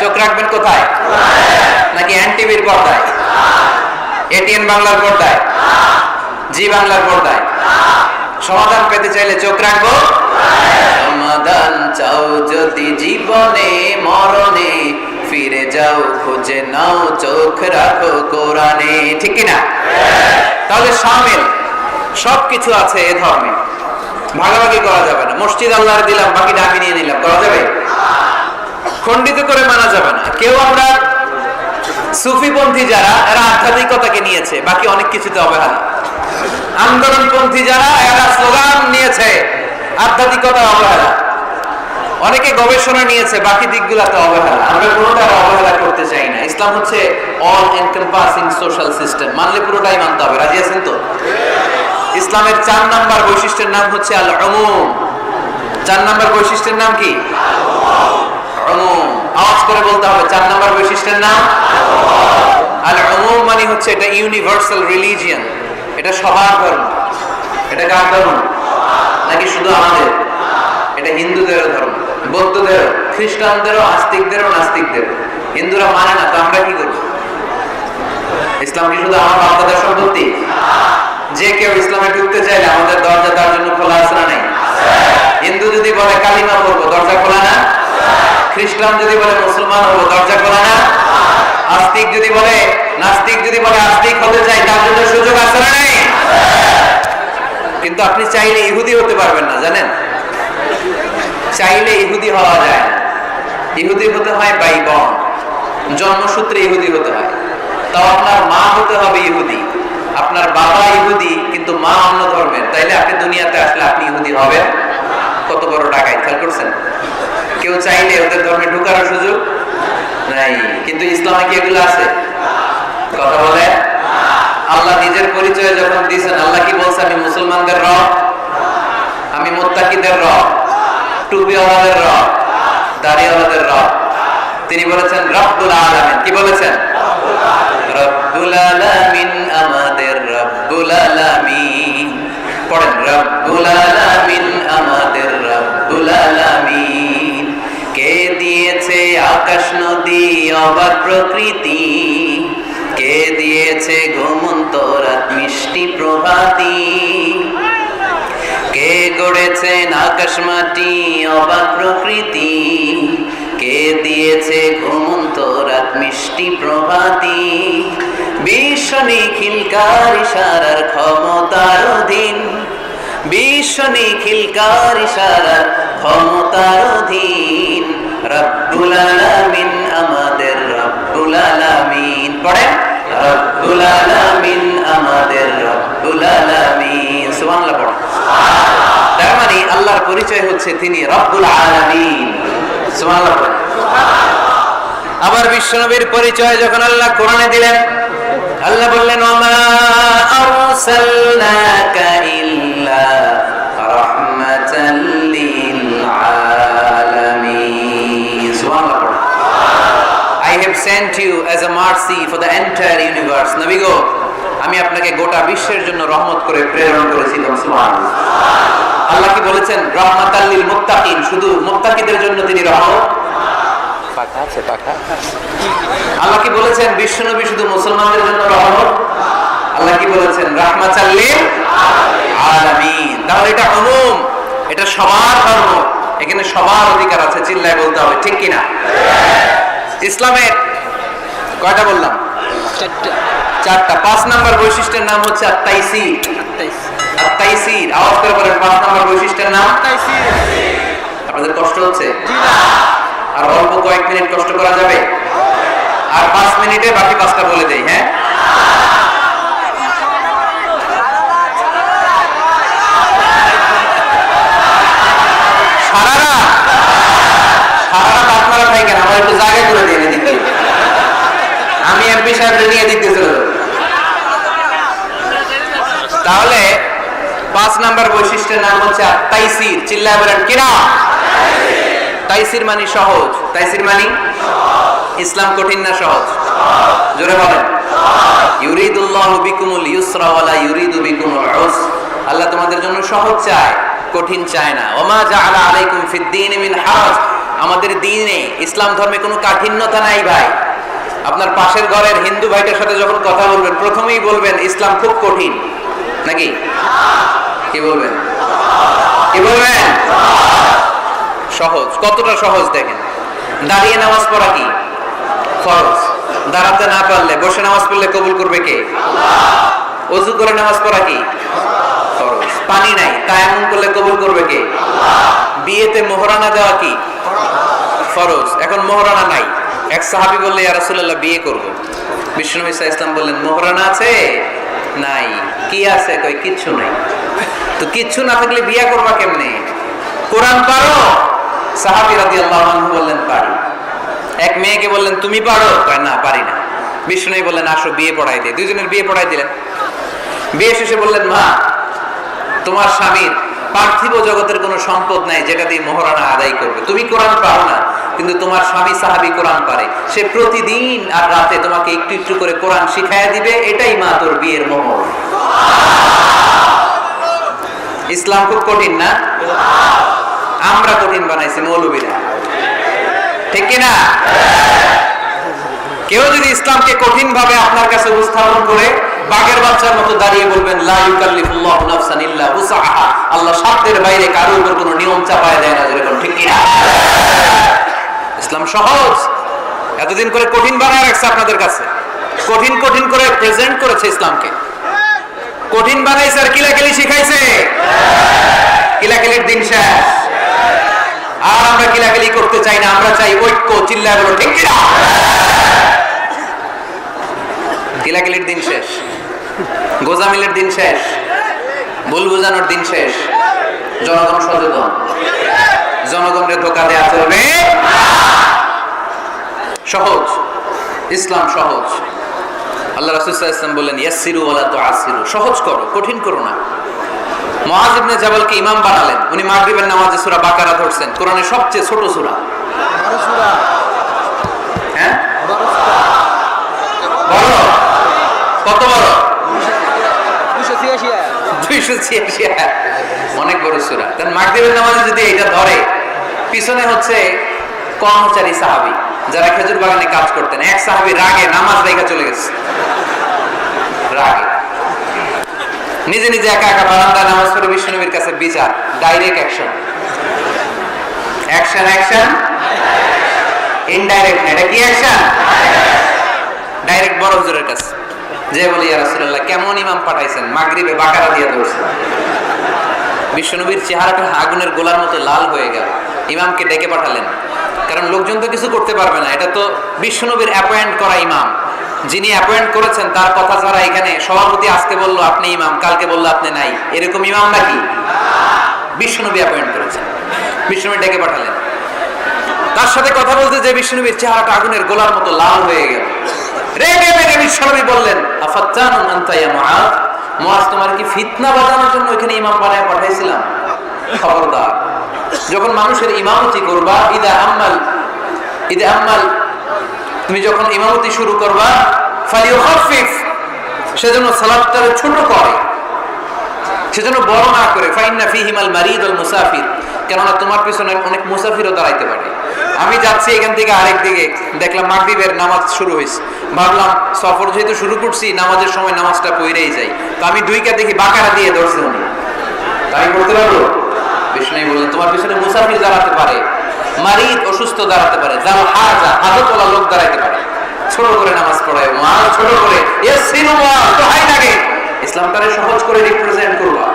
চোখ রাখবেন কোথায়? নাকি এনটিভির পর্দায়, এটিএন বাংলার পর্দায়, জি বাংলার পর্দায়? সমাধান পেতে চাইলে চোখ রাখবো। সমাধান চাও যদি জীবনে, মরণে ফিরে যাও, খুঁজে নাও চোখ রাখো কোরআনে। ঠিক কি না? তাহলে শামিল সবকিছু আছে এ ধর্মে, ভাগাভাগি করা যাবে না। মসজিদ আল্লাহর দিলাম, বাকিটা আমি নিয়ে নিলাম, করা যাবে? খণ্ডিত করে মানা যাবে না। কেউ আমরা সুফিপন্থী যারা, এরা আধ্যাত্মিকতাকে নিয়েছে, বাকি অনেক কিছুতে অবহেলা। আন্দোলনপন্থী যারা, এরা স্লোগান নিয়েছে, আধ্যাত্মিকতার অবহেলা। অনেকে গবেষণা নিয়েছে, বাকি দিকগুলোতে অবহেলা। আমরা কোনোটা অবহেলা করতে চাই না। ইসলাম হচ্ছে অল এনকম্পাসিং সোশ্যাল সিস্টেম, মানলে পুরোটাই মানতে হবে। রাজি আছেন তো? ইসলামের 4 নম্বর বৈশিষ্ট্যের নাম হচ্ছে আল উমুম। 4 নম্বর বৈশিষ্ট্যের নাম কি? উমুম। আওয়াজ করে বলতে হবে, 4 নম্বর বৈশিষ্ট্যের নাম আল উমুম। মানে হচ্ছে এটা ইউনিভার্সাল রিলিজিয়ন, এটা সবার ধর্ম। এটা কার ধর্ম? নাকি শুধু আমাদের? এটা হিন্দুদেরও ধর্ম, বৌদ্ধদেরও, খ্রিস্টানদেরও, আস্তিকদেরও, নাস্তিকদেরও। হিন্দুরা মানে না তো আমরা কি করব? ইসলাম কি শুধু আমার বাপদাদার সম্পত্তি? যে কেউ ইসলামে ঢুকতে চাইলে আমাদের দরজা তার জন্য খোলা আছে না নাই? হিন্দু যদি বলে কালিমা পড়বো, দরজা খোলা না? খ্রিস্টান যদি বলে মুসলমান হবো, দরজা খোলা না? আস্তিক যদি বলে, নাস্তিক যদি বলে আস্তিক হতে চাই, তার জন্য সুযোগ আছে না নাই? কিন্তু আপনি চাইলে ইহুদি হতে পারবেন না, জানেন? চাইলে ইহুদি হওয়া যায় না। ইহুদি হতে হয় বাই বর্ন, জন্মসূত্রে ইহুদি হতে হয়। তাও আপনার মা হতে হবে ইহুদি, আপনার বাবা ইহুদি কিন্তু মা অন্য ধর্মের, তাইলে আপনি দুনিয়াতে আসলে আপনি ইহুদি হবেন কত বড় ডাকাত, খেয়াল করছেন? কেউ চাইলে ওদের ধর্মে ঢোকার সুযোগ নাই, কিন্তু ইসলামে কি এগুলো আছে? কথা বলে। আল্লাহ নিজের পরিচয় যখন দিয়েছেন, আল্লাহ কি বলছে? আমি মুসলমানদের রব, আমি মুত্তাকিদের রব, টুপিওয়ালাদের রব, দাড়িওয়ালাদের রব। তিনি বলেছেন রব্বুল আলামিন। কি বলেছেন? রব্বুল আলামিন, আমাদের রব্বুল আলামিন। পড়েন, রব্বুল আলামিন, আমাদের রব্বুল আলামিন। কে দিয়েছে আকাশ নদী অবাক প্রকৃতি, কে দিয়েছে ঘুমন্ত রাত মিষ্টি প্রভাতী, কে গড়েছেন আকাশ মাটি অবাক প্রকৃতি, কে দিয়েছে ঘুমন্ত রাত মিষ্টি প্রভাতী, বিশ্ব নিখিলকার ইশারার ক্ষমতার অধীন, বিশ্ব নিখিলকার ইশারার ক্ষমতার অধীন, রব্বুল আলামিন, আমাদের রব্বুল আলামিন। পড়ে, রব্বুল আলামিন, আমাদের রব্বুল আলামিন। সুবহানাল্লাহ পড়ে। তার মানে আল্লাহর পরিচয় হচ্ছে তিনি রব্বুল আলামিন। সুবহানাল্লাহ পড়ে। আবার বিশ্বনবীর পরিচয় যখন আল্লাহ কোরআনে দিলেন, আল্লাহ বললেন, ওমা আরসালনাকা ইল্লা রাহমাতাল লিল আলামিন। সুবহানাল্লাহ পড়ে। I have sent you as a mercy for the entire universe. নবী গো, আমি আপনাকে গোটা বিশ্বের জন্য রহমত করে প্রেরণ করেছিলাম। সুবহানাল্লাহ। আল্লাহ কি বলেছেন? রাহমাতাল লিল মুত্তাকিন, শুধু মুত্তাকিদের জন্য তিনি রহমত। পাকা আছে, পাকা। আল্লাহ কি বলেছেন? বিশ্বনবী শুধু মুসলমানদের জন্য রহমত। আল্লাহ কি বলেছেন? রাহমাতাল লিল আলামিন। তাহলে এটা উমুম, এটা সবার ধর্ম, এখানে সবার অধিকার আছে, চিল্লায় বলতে হবে, ঠিক কিনা? ইসলামের কয়টা বললাম? চারটা। 5 নাম্বার বৈশিষ্ট্যের নাম হচ্ছে আত-তাইসির। আত-তাইসির, আওয়াজ করে বলেন, 5 নাম্বার বৈশিষ্ট্যের নাম তাইসির। আপনাদের কষ্ট হচ্ছে? আর অল্প কয়েক মিনিট কষ্ট করা যাবে? আর 5 মিনিটে বাকি 5টা বলে দেই। হ্যাঁ, সারা রাত আপনারা ভাই কেন? আমার একটু জায়গা করে দিয়ে দিতে, আমি এমপি সাহেবকে নিয়ে দিতে চলে। তাহলে 5 নাম্বার বৈশিষ্ট্যের নাম হচ্ছে আত-তাইসির। চিল্লায় বলেন কিনা? তাইসির মানে সহজ। তাইসির মানে ইসলাম কঠিন না সহজ? জোরে বলেন। ইউরিদুল্লাহু বিকুমুল ইউসরা ওয়ালা ইউরিদু বিকুমুল উসর। আল্লাহ তোমাদের জন্য সহজ চায়, কঠিন চায় না। ওমা জাআলা আলাইকুম ফিদ-দীনি মিন হারাজ। আমাদের দ্বীনে, ইসলাম ধর্মে কোনো কাঠিন্যতা নাই ভাই। আপনার পাশের ঘরের হিন্দু ভাইটার সাথে যখন কথা বলবেন, প্রথমেই বলবেন ইসলাম খুব কঠিন, নাকি? কি বলবেন? কি বলবেন? সহজ। কতটা সহজ দেখেন। দাঁড়িয়ে নামাজ পড়া কি ফরজ? দাঁড়াতে না পারলে বসে নামাজ পড়লে কবুল করবে কে? আল্লাহ। ওযু করে নামাজ পড়া কি ফরজ? পানি নাই, তায়াম্মুম করলে কবুল করবে কে? আল্লাহ। বিয়েতে মোহরানা দেওয়া কি ফরজ? এখন মোহরানা নাই। এক সাহাবী বললে, ইয়া রাসূলুল্লাহ, বিয়ে করব। বিষ্ণু ঈসা ইসলাম বললেন, মোহরানা আছে? নাই। কি আছে? কই কিচ্ছু নাই। তো কিচ্ছু না থাকলে বিয়ে করবা কেমনে? কোরআন পারো? সাহাবী রাদিয়াল্লাহু আনহু বললেন, পারি। এক মেয়েকে বললেন, তুমি পারো? কয় না, পারি না। বিষ্ণু বললেন, আসো বিয়ে পড়াই দে। দুইজনের বিয়ে পড়াই দিলেন। বিয়ে শেষে বললেন, মা, তোমার স্বামীর পার্থিব জগতের কোনো সম্পদ নাই যেটা দিয়ে মোহরানা আদায় করবে। তুমি কোরআন পারো না, কিন্তু তোমার স্বামী সাহাবী কোরআন পারে। সে প্রতিদিন আর রাতে তোমাকে একটু একটু করে কোরআন শিখাইয়া দিবে। এটাই মা তোর বিয়ের মোহর। ইসলাম খুব কঠিন না? আমরা কঠিন বানাইছি মৌলবীরা, ঠিক কিনা? কেউ যদি ইসলামকে কঠিন ভাবে আপনার কাছে উপস্থাপন করে, বাঘের বাচ্চার মতো দাঁড়িয়ে বলবেন, লা ইউকাল্লিফুল্লাহু নাফসান ইল্লা উসআহা। আল্লাহ সাধ্যের বাইরে কারোর উপর কোনো নিয়ম চাপায় দেয় না, যেরকম, ঠিক কিনা? ইসলাম সহজ। এতদিন করে কঠিন বানায় রাখছে আপনাদের কাছে, কঠিন কঠিন করে প্রেজেন্ট করেছে ইসলামকে। কঠিন বানাইছে আর কিলাকিলি শিখাইছে। কিলাকিলির দিন শেষ। আর আমরা কিলাকিলি করতে চাই না, আমরা চাই ঐক্য। চিল্লায় বলো, ঠিক কিনা? কিলাকিলির দিন শেষ, গোজামিলের দিন শেষ, ভুল বোঝানোর দিন শেষ। জনগণ সচেতন, জনগণকে ধোকা দেয়া চলবে সহজ, ইসলাম সহজ। আল্লাহ রাসূল সাল্লাল্লাহু আলাইহি ওয়াসাল্লাম বললেন ইয়াসসিরু ওয়ালা তুআসসিরু, সহজ করো, কঠিন করো না। মুআয ইবনে জাবালকে ইমাম বানালেন, উনি মাগরিবের নামাজে সূরা বাকারা ধরছেন, কোরআনের সবচেয়ে ছোট সূরা। হ্যাঁ বড়, কত বড়? 286 অনেক বড় সূরা। তার মাগরিবের নামাজে যদি এটা ধরে, পিছনে হচ্ছে কর্মচারী সাহাবী যারা খেজুর বাগানে কাজ করতেন, এক সাহাবী রাগে নামাজ রেখে চলে গেছে, রাগে নিজে নিজে একা একা বারান্দায় নামাজ পড়ে বিশ্বনবীর কাছে বিচার, direct action, action action, indirect না, এটা কি অ্যাকশন? ডাইরেক্ট বড় হুজুরের কাছে যে বলি ইয়া রাসূলুল্লাহ কেমন ইমাম পাঠাইছেন, মাগরিবে বাকারা দিয়ে ধরছেন। বিশ্বনবীর চেহারাটা আগুনের গোলার মতো লাল হয়ে গেল, ইমামকে ডেকে পাঠালেন, কারণ লোকজন তো কিছু করতে পারবে না, এটা তো বিশ্বনবীর অ্যাপয়েন্ট করা ইমাম, যিনি অ্যাপয়েন্ট করেছেন তার কথা ছাড়া এখানে সভাপতি আজকে বললো আপনি ইমাম, কালকে বললো আপনি নাই, এরকম ইমাম নাকি? বিশ্বনবী অ্যাপয়েন্ট করেছেন, বিশ্বনবী ডেকে পাঠালেন। তার সাথে কথা বলতে যে বিশ্বনবীর চেহারাটা আগুনের গোলার মতো লাল হয়ে গেল, রেগে মেগে বিশ্বনবী বললেন আফাত্তানুন আনতা ইয়া মুআয, মুআয তোমার কি ফিতনা বাঁধানোর জন্য এখানে ইমাম বানায় পাঠাইছিলাম? খবরদার, যখন মানুষের ইমামতি করবা, ইদা আম্মাল তুমি যখন ইমামতি শুরু করবা, ফালিউখাফিফ, সেজন্য সালাতটাকে ছোট করে, সেজন্য বড় না করে, ফাইন্না ফীহিমাল মারিদ ওয়াল মুসাফির, কেননা তোমার পিছনে অনেক মুসাফিরও দাঁড়াইতে পারে। আমি যাচ্ছি এখান থেকে আরেক দিকে, দেখলাম মাগরিবের নামাজ শুরু হয়েছে, ভাবলাম সফর যেহেতু শুরু করছি নামাজের সময় নামাজটা পড়েই যাই, তো আমি দুইটা দেখি বাকারা দিয়ে ধরছে উনি, তাই করতে পারবো? বিষ্ণু বললেন তোমার পিছনে মুসাফির দাঁড়াতে পারে, মারিদ অসুস্থ দাঁড়াতে পারে, যার হাজা হাজতওয়ালা লোক দাঁড়াইতে পারে, ছোট করে নামাজ পড়ায়, মা ছোট করে ইয়াসসিরু ওয়া তুহাই লাগে, ইসলামটারে সহজ করে রিপ্রেজেন্ট করবা,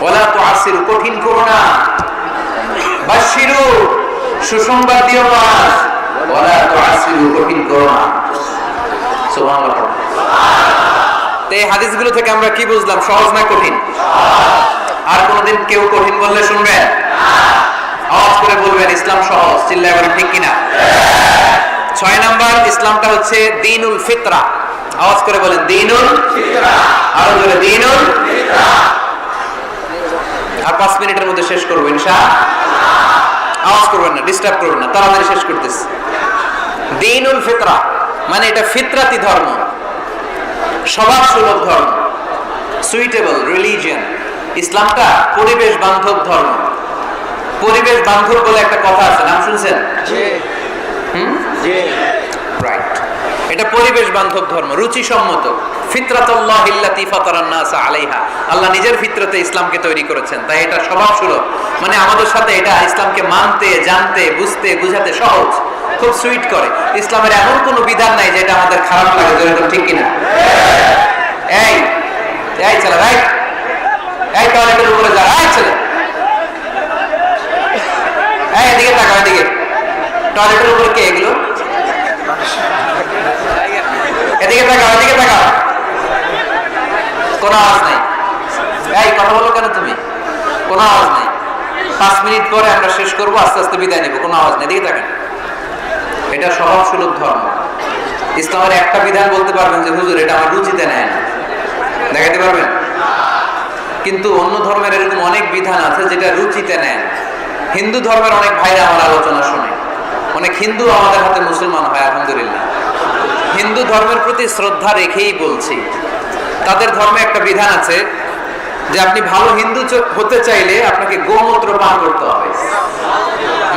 ওয়ালা তুআসসিরু, কঠিন করো না, বাশশিরু, সুসংবাদ দিও না, ওয়ালা তুআসসিরু, কঠিন করো না। সুবহানাল্লাহ। তো এই হাদিসগুলো থেকে আমরা কি বুঝলাম, সহজ না কঠিন? আর কোনদিন কেউ কঠিন বললে শুনবেন? আওয়াজ করে বলবেন ইসলাম সহজ, চিল্লায় বলেন ঠিক কিনা? 6 নাম্বার, ইসলামটা হচ্ছে দ্বীনুল ফিতরা, আওয়াজ করে বলেন দ্বীনুল ফিতরা, আরো জোরে দ্বীনুল ফিতরা। আর 5 মিনিটের মধ্যে শেষ করব ইনশাআল্লাহ, আওয়াজ করবেন না, ডিস্টার্ব করবেন না, তাড়াতাড়ি শেষ করতেছি। দ্বীনুল ফিতরা মানে এটা ফিতরাতি ধর্ম, স্বভাব সুলভ ধর্ম, সুইটেবল রিলিজিয়ন। ইসলামটা পরিবেশ বান্ধব ধর্ম। পরিবেশ বান্ধব বলে একটা কথা আছে, নাম শুনছেন? রাইট, এটা পরিবেশ বান্ধব ধর্ম, রুচিসম্মত। ফিতরাতুল্লাহিল্লাতী ফাতারান নাস আলাইহা, আল্লাহ নিজের ফিতরতে ইসলামকে তৈরি করেছেন, তাই এটা স্বভাব সুলভ, মানে আমাদের সাথে এটা ইসলামকে মানতে, জানতে, বুঝতে, বুঝাতে সহজ, খুব সুইট করে। ইসলামের এমন কোনো বিধান নাই যেটা আমাদের খারাপ লাগে, যেরকম ঠিক কিনা? এই এই ছেলে, রাইট, এই টয়লেটের উপরে যা, এই ছেলে, এই এদিকে তাকাও, এদিকে, টয়লেটের উপরে কে এগুলো? এদিকে তাকাও, এদিকে তাকাও, কোনো আওয়াজ নাই। এই কথা বলো কেন তুমি? কোনো আওয়াজ নাই। 5 মিনিট পরে আমরা শেষ করবো, আস্তে আস্তে বিদায় নিব, কোনো আওয়াজ নেই, এদিকে তাকান। এটা স্বভাব সুলভ ধর্ম। ইসলামের একটা বিধান বলতে পারবেন যে হুজুর এটা আমার রুচিতে নেয় না, দেখাতে পারবেন? কিন্তু অন্য ধর্মের এরকম অনেক বিধান আছে যেটা রুচিতে নেয় না। হিন্দু ধর্মের অনেক ভাইরা আমার আলোচনা শুনে, অনেক হিন্দু আমাদের হাতে মুসলমান হয়, আলহামদুলিল্লাহ। হিন্দু ধর্মের প্রতি শ্রদ্ধা রেখেই বলছি, তাদের ধর্মে একটা বিধান আছে যে আপনি ভালো হিন্দু হতে চাইলে আপনাকে গোমূত্র পান করতে হবে,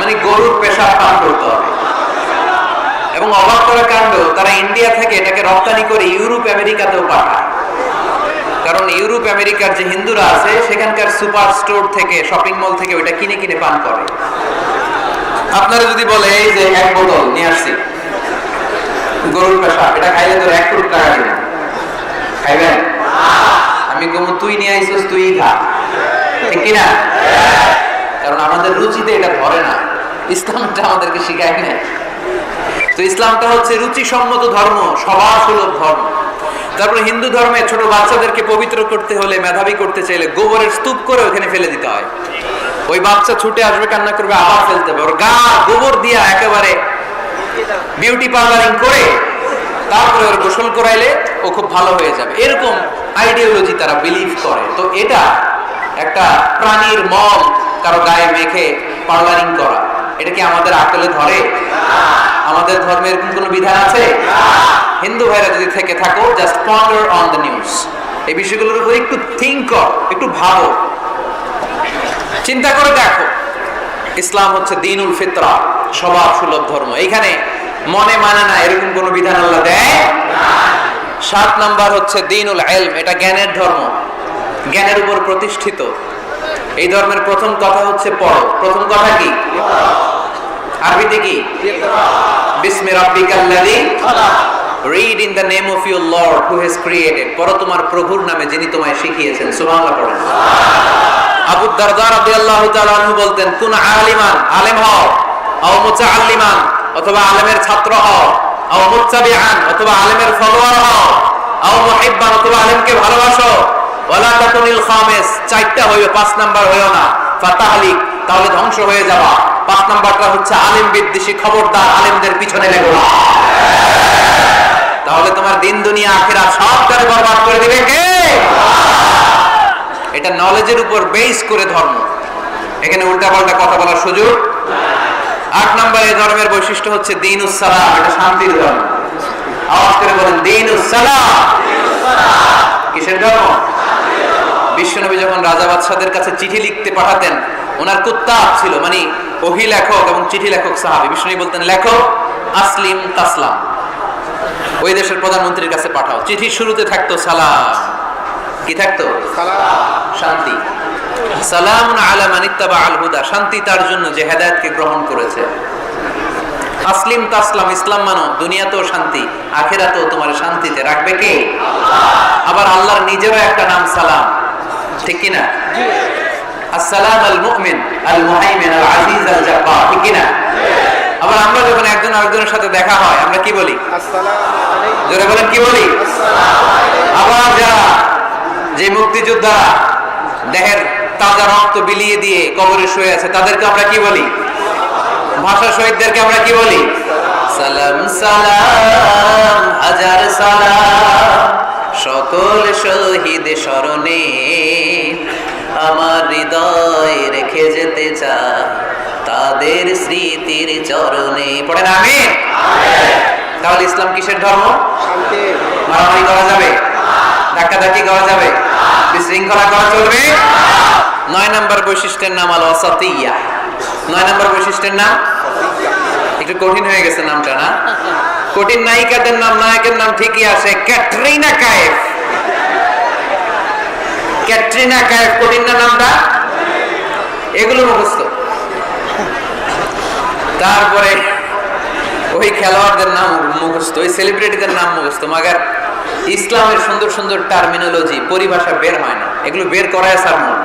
মানে গরুর পেশাব পান করতে হবে। এবং অবাক করা কাণ্ড, তারা ইন্ডিয়া থেকে এটাকে রপ্তানি করে ইউরোপ আমেরিকাতেও পাঠায়, কারণ ইউরোপ আমেরিকার যে হিন্দুরা আছে সেখানকার সুপার স্টোর থেকে, শপিং মল থেকে ওইটা কিনে কিনে পান করে। আপনারা যদি বলে এই যে 1 বোতল নিয়ে আসছি গরুর পেশাব, এটা খাইলে তো 1 কোটি টাকা দিবেন, খাইবেন? আমি কমু তুই নিয়ে আইছিস, তুই খা, ঠিক কিনা? কারণ আমাদের রুচিতে এটা ধরে না, ইসলামটা আমাদেরকে শিখায় না। তো ইসলামটা হচ্ছে রুচিসম্মত ধর্ম, স্বভাব সুলভ ধর্ম। তারপরে হিন্দু ধর্মে ছোট বাচ্চাদেরকে পবিত্র করতে হলে, মেধাবী করতে চাইলে গোবরের স্তূপ করে ওখানে ফেলে দিতে হয়। ওই বাচ্চা ছুটে আসবে, কান্না করবে, আবার ফেলতে হবে। ওর গা গোবর দিয়া একেবারে বিউটি পার্লারিং করে তারপরে ওর গোসল করাইলে ও খুব ভালো হয়ে যাবে। এরকম আইডিওলজি তারা বিলিভ করে। তো এটা একটা প্রাণীর মল কারো গায়ে মেখে পার্লারিং করা, এটা কি আমাদের আকলে ধরে? আমাদের ধর্মের কোনো বিধান আছে? হিন্দু ভাইরা যদি থেকে থাকো, just ponder on the news. এই বিষয়গুলোর উপর একটু থিঙ্ক কর, একটু ভাবো, চিন্তা করে দেখো। ইসলাম হচ্ছে দ্বীনুল ফিতরা, স্বভাব সুলভ ধর্ম। এখানে মনে মানে না এরকম কোন বিধান আল্লাহ দেয় না। 7 নাম্বার হচ্ছে দ্বীনুল ইলম, এটা জ্ঞানের ধর্ম, জ্ঞানের উপর প্রতিষ্ঠিত। এই ধর্মের প্রথম কথা হচ্ছে পড়ো। প্রথম কথা কি? আরবিতে কি? বিসমি রাব্বিকাল্লাযী খালাক। Read in the name of your Lord who has created. পড়ো তোমার প্রভুর নামে যিনি তোমায় শিখিয়েছেন। সুবহানাল্লাহ পড়েন। আবু দারদা রাদিয়াল্লাহু তাআলা আনহু বলতেন, কুন আলিমান, আলেম হও, আও মুতাআল্লিমান, অথবা আলেমের ছাত্র হও, আও মুত্তাবিআন, অথবা আলেমের ফলোয়ার হও, আও মুহিব্বান, অথবা আলেমকে ভালোবাসো, ওয়ালা তাকুনিল খামিস, 4টা হইও, 5 নাম্বার হইও না, ফাতাহলিক, তাহলে ধ্বংস হয়ে যাবা। 5 নাম্বারটা হচ্ছে আলেম বিদ্বেষী, খবরদার আলেমদের পিছনে লেগো না, তাহলে তোমার দিন দুনিয়া আখিরাত সবটারে বরবাদ করে দিবে কে? এটা নলেজের উপর বেস করে ধর্ম, এখানে উল্টাপাল্টা কথা বলার সুযোগ। 8 নম্বর এই ধর্মের বৈশিষ্ট্য হচ্ছে দ্বীনুস সালাম, এটা শান্তির ধর্ম। আওয়াজ করে বলেন দ্বীনুস সালাম। কিসের ধর্ম? বিশ্বনবী যখন রাজা বাদশাদের কাছে চিঠি লিখতে পাঠাতেন, ওনার কুত্তাব ছিল, মানে ওহী লেখক এবং চিঠি লেখক সাহাবী। বিশ্বনবী বলতেন, লেখো আসলিম তাসলাম, ওই দেশের প্রধানমন্ত্রীর কাছে পাঠাও। চিঠির শুরুতে থাকতো সালাম। কি থাকতো? সালাম, শান্তি। সালামুন আলা মান ইত্তাবা আল হুদা, শান্তি তার জন্য যে হেদায়েতকে গ্রহণ করেছে। আসলিম তাসলাম, ইসলাম মানো, দুনিয়াতেও শান্তি, আখিরাতেও তোমার শান্তিতে রাখবে কে? আল্লাহ। আবার আল্লাহর নিজেরও একটা নাম সালাম, ঠিক কি না? জি। আসসালাম আল মুমিন আল মুহাইমিন আল আজিজ আল জাব্বার, ঠিক কি না? আবার আমরা যখন একজন আরেকজনের সাথে দেখা হয়, আমরা কি বলি? আসসালামু আলাইকুম। জোরে বলেন, কি বলি? আসসালামু আলাইকুম। আবার যারা যে মুক্তিযোদ্ধারা দেহের তাজা রক্ত বিলিয়ে দিয়ে কবরে শুয়ে আছে, তাদেরকে আমরা কি বলি? ভাষা শহীদদেরকে আমরা কি বলি? সালাম সালাম হাজার সালাম, সকল শহীদ স্মরণে আমার হৃদয় রেখে যেতে চাই তাদের স্মৃতির চরণে। পড়েন আমিন। তাহলে ইসলাম কিসের ধর্ম? শান্তি। মারামারি করা যাবে? ধাক্কাধাক্কি করা যাবে? বিশৃঙ্খলা করা চলবে? 9 নম্বর বৈশিষ্ট্যের নাম আল ওয়াসাতিয়া। 9 নম্বর বৈশিষ্ট্যের নাম একটু কঠিন হয়ে গেছে নামটা, না? কঠিন নায়িকাদের নাম, নায়কের নাম ঠিকই আসে, ক্যাটরিনা কাইফ। ক্যাটরিনা কাইফ, কঠিন না নামটা? এগুলো মুখস্থ। তারপরে ওই খেলোয়াড়দের নাম মুখস্থ, ওই সেলিব্রিটিদের নাম মুখস্থ, মাগার ইসলামের সুন্দর সুন্দর টার্মিনোলজি, পরিভাষা বের হয় না। এগুলো বের করায় সারমন।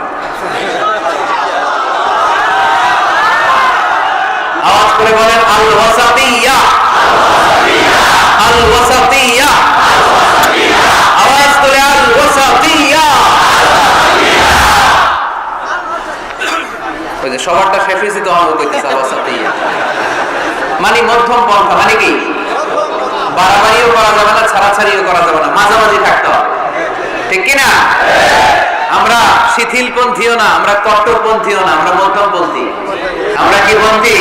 আওয়াজ করে বলেন আল ওয়াসাতিয়া, আল ওয়াসাতিয়া, আওয়াজ করে আল ওয়াসাতিয়া। ওই যে সবারটা শেষ হয়েছে তো আমাকে কইতেছে আল ওয়াসাতিয়া, মানে মধ্যম পন্থা। মানে কি? বাড়াবাড়িও করা যাবে না, ছাড়াছাড়িও করা যাবে না, মাঝামাঝি থাকতে হবে, ঠিক কিনা? আমরা শিথিলপন্থীও না, আমরা কট্টরপন্থীও না, আমরা মধ্যমপন্থী। আমরা কি পন্থী?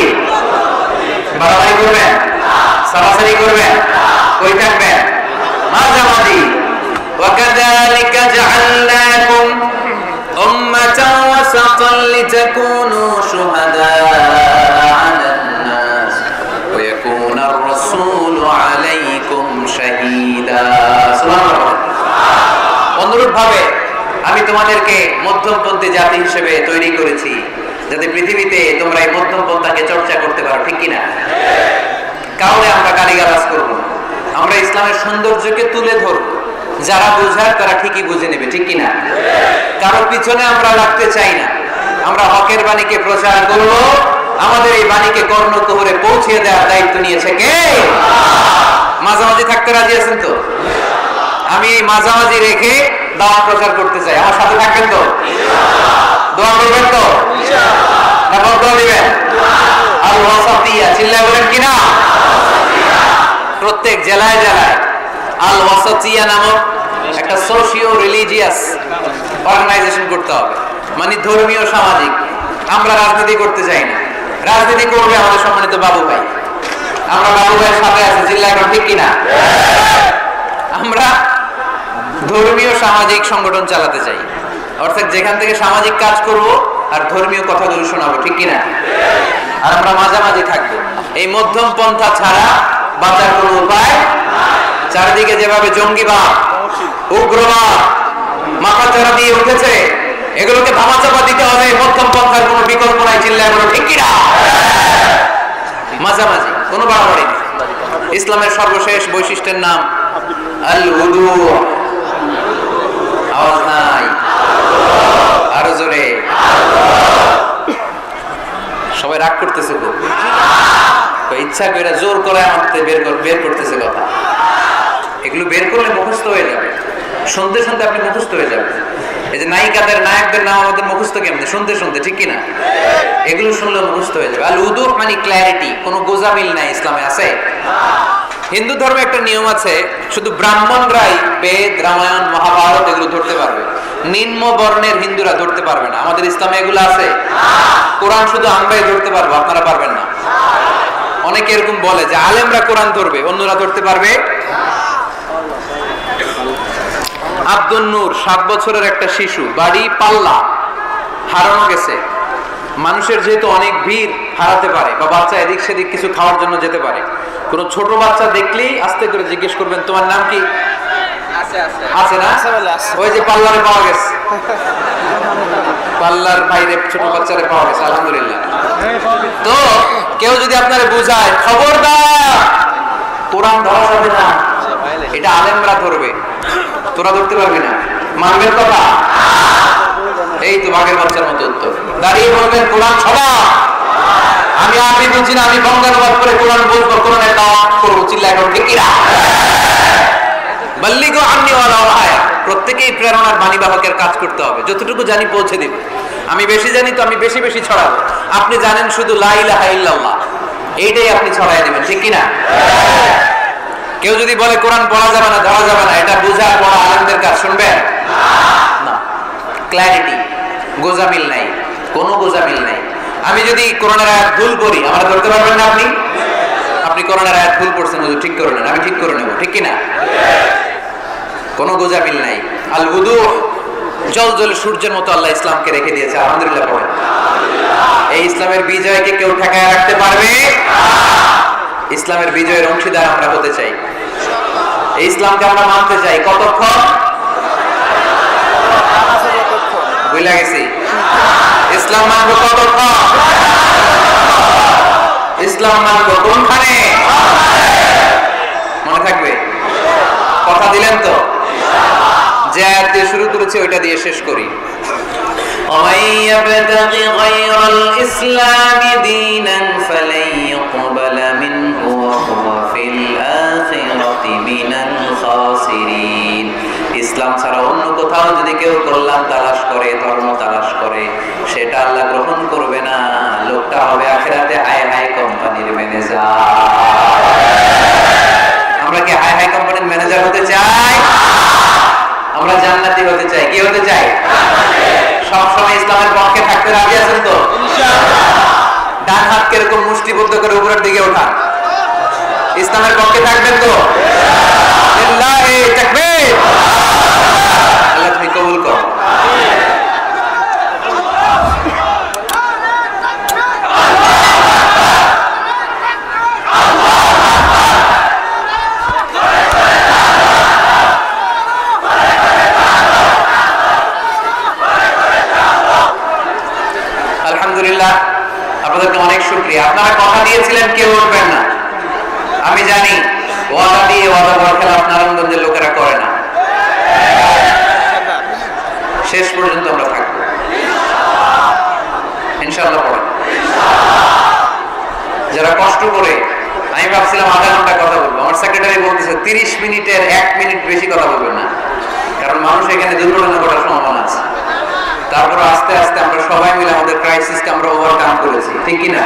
বাড়াবাড়ি করবেন, ছাড়াছাড়ি করবেন, কই থাকবেন? মাঝামাঝি। ওয়াকাযালিকা জাআলনাকুম উম্মাতান ওয়াসাতান লিতাকুনু শুহাদা আলান নাস ওয়া ইয়াকুনার রাসূলু আলাইকুম শাহীদা। সুবহানাল্লাহ। অনুরূপভাবে আমি তোমাদেরকে মধ্যমপন্থী জাতি হিসেবে তৈরি করেছি, যাতে পৃথিবীতে তোমরা এই মধ্যমপন্থাকে চর্চা করতে পারো, ঠিক কিনা? কারণে আমরা গালিগালাজ করব, আমরা ইসলামের সৌন্দর্যকে তুলে ধরব। যারা বোঝার তারা ঠিকই বুঝে নেবে, ঠিক কিনা? কারোর পিছনে আমরা লাগতে চাই না। আমরা হকের বাণীকে প্রচার করব, আমাদের এই বাণীকে কর্ণকুহরে পৌঁছে দেওয়ার দায়িত্ব নিয়েছে কে? মাঝামাঝি থাকতে রাজি আছেন তো? আমি এই মাঝামাঝি রেখে দাওয়াত প্রচার করতে চাই। আমার সাথে থাকবেন তো? দোয়া করবেন তো? না বদয়া দিবেন? আল ওয়াসাতিয়া চিল্লায় বলেন কিনা? প্রত্যেক জেলায় জেলায় আল ওয়াসাতিয়া নামক একটা সোশিও রিলিজিয়াস অর্গানাইজেশন করতে হবে, মানে ধর্মীয় সামাজিক। আমরা রাজনীতি করতে চাই না, রাজনীতি করবে আমাদের সম্মানিত বাবু ভাই। আমরা বাবু ভাইয়ের সাথে আছি, চিল্লা এখন ঠিক কিনা? আমরা ধর্মীয় সামাজিক সংগঠন চালাতে চাই, অর্থাৎ যেখান থেকে সামাজিক কাজ করব আর ধর্মীয় কথাগুলো শোনাবো, ঠিক কিনা? আর আমরা মাঝামাঝি থাকবো। এই মধ্যম পন্থা ছাড়া বাঁচার কোনো উপায়। চারিদিকে যেভাবে জঙ্গিবাদ, উগ্রবাদ মাথাচাড়া দিয়ে উঠেছে, এগুলোকে ধামাচাপা দিতে হবে। মধ্যম পন্থার কোনো বিকল্প নাই, চিল্লায় বলো ঠিক কিনা? মাঝামাঝি, কোনো বাড়াবাড়ি নেই। ইসলামের সর্বশেষ বৈশিষ্ট্যের নাম আল উদু। আওয়াজ নাই, আরো জোরে। সবাই রাগ করতেছে খুব, ইচ্ছা করে জোর করে আমাদের বের করতেছে কথা। এগুলো বের করলে মুখস্থ হয়ে যাবে, শুনতে শুনতে আপনি মুখস্থ হয়ে যাবে। এই যে নায়িকাদের নায়কদের নাম আমাদের মুখস্থ কেমনে? শুনতে শুনতে, ঠিক কিনা? এগুলো শুনলে মুখস্থ হয়ে যাবে। আল উদু মানে ক্ল্যারিটি, কোনো গোজামিল নাই ইসলামে আছে। হিন্দু ধর্মে একটা নিয়ম আছে, শুধু ব্রাহ্মণরাই বেদ, রামায়ণ, মহাভারত এগুলো ধরতে পারবে, নিম্ন বর্ণের হিন্দুরা ধরতে পারবে না। আমাদের ইসলামে এগুলো আছে। কোরআন শুধু আমরাই ধরতে পারবো, আপনারা পারবেন না। অনেকে এরকম বলে যে আলেমরা কোরআন ধরবে, অন্যরা ধরতে পারবে। আব্দুল নূর 7 বছরের একটা শিশু, বাড়ি পাল্লা, হারানো গেছে। মানুষের যেহেতু অনেক ভিড়, হারাতে পারে, বা বাচ্চা এদিক সেদিক কিছু খাওয়ার জন্য যেতে পারে। কোন ছোট বাচ্চা দেখলেই আস্তে করে জিজ্ঞেস করবেন তোমার নাম কি? আছে না? ওই যে পাল্লারে পাওয়া গেছে, পাল্লার বাইরে ছোট বাচ্চারে পাওয়া গেছে, আলহামদুলিল্লাহ। তো কেউ যদি আপনারে বুঝায় খবরদার কোরআন ধরা যাবে না, এটা আলেমরা ধরবে, তোরা ধরতে পারবি না, মানবেন কথা? এই তো বাঘের বাচ্চার মতো উত্তর। দাঁড়িয়ে বলবেন কোরআন ছড়া। আমি আরবি বুঝি না, আমি বঙ্গানুবাদ করে কোরআন বলবো, কোরআনের দাওয়াত করবো, চিল্লা এখন ঠিক কিনা? বাল্লিগু আন্নি ওয়ালাউ আয়া। প্রত্যেকেই প্রেরণার বাণীবাহকের কাজ করতে হবে, যতটুকু জানি পৌঁছে দিব। আমি বেশি জানি তো আমি বেশি বেশি ছড়াবো। আপনি জানেন শুধু লা ইলাহা ইল্লাল্লাহ, এইটাই আপনি ছড়াই দিবেন, ঠিক কিনা? কেউ যদি বলে কোরআন পড়া যাবে না, ধরা যাবে না, এটা বুঝা পড়া আলেমদের কাজ, শুনবেন না। ক্ল্যারিটি, গোজামিল নাই, কোনো গোজামিল নাই। আমি যদি কোরআনের আয়াত ভুল করি, আমরা ধরতে পারবেন না। আপনি কোরআনের আয়াত ভুল করছেন, হুজুর ঠিক করে নেন, আমি ঠিক করে নেব, ঠিক কিনা? কোনো গোজামিল নাই। আল উদু, জল জল সূর্যের মতো আল্লাহ ইসলামকে রেখে দিয়েছে, আলহামদুলিল্লাহ পড়েন। এই ইসলামের বিজয়কে কেউ ঠেকায় রাখতে পারবে? ইসলামের বিজয়ের অংশীদার আমরা হতে চাই, এই ইসলামকে আমরা মানতে চাই। কতক্ষণ? ভুলে গেছি। ইসলাম মানব কতক্ষণ? ইসলাম মানব কোনখানে? মনে থাকবে? কথা দিলেন তো? যে আয়াত দিয়ে শুরু করেছি ওইটা দিয়ে শেষ করি। ومن يبتغ غير الإسلام دينا فلن يقبل منه وهو في الآخرة من الخاسرين। ইসলাম ছাড়া অন্য কোথাও যদি কেউ কল্যাণ তালাশ করে, ধর্ম তালাশ করে, সেটা আল্লাহ গ্রহণ করবে না। লোকটা হবে আখিরাতে হাই হাই কোম্পানির ম্যানেজার। আমরা কি হাই হাই কোম্পানির ম্যানেজার হতে চাই? আমরা জান্নাতি হতে চাই। কি হতে চাই? সবসময় ইসলামের পক্ষে থাকতে রাজি আছেন তো? ডান হাত কিরকম মুষ্টিবদ্ধ করে উপরের দিকে ওঠা। ইসলামের পক্ষে থাকবেন তো? লিল্লাহি তাকবীর। আল্লাহ তুমি কবুল করো। আলহামদুলিল্লাহ, আপনাদেরকে অনেক শুকরিয়া। আপনারা কথা দিয়েছিলেন কেউ উঠবেন না, আমি জানি। ওয়াদা দিয়ে ওয়াদা বরখেলাফ নারায়ণগঞ্জের লোকেরা করে না। শেষ পর্যন্ত আমরা থাকবো ইনশাআল্লাহ। পড়েন। যারা কষ্ট করে আমি ভাবছিলাম আধা ঘন্টা কথা বলবো, আমার সেক্রেটারি বলতেছে 30 মিনিটের 1 মিনিট বেশি কথা বলবেন না, কারণ মানুষ এখানে দুর্ঘটনা ঘটার সম্ভাবনা আছে। তারপর আস্তে আস্তে আমরা সবাই মিলে আমাদের ক্রাইসিসকে আমরা ওভারকাম করেছি, ঠিক কিনা?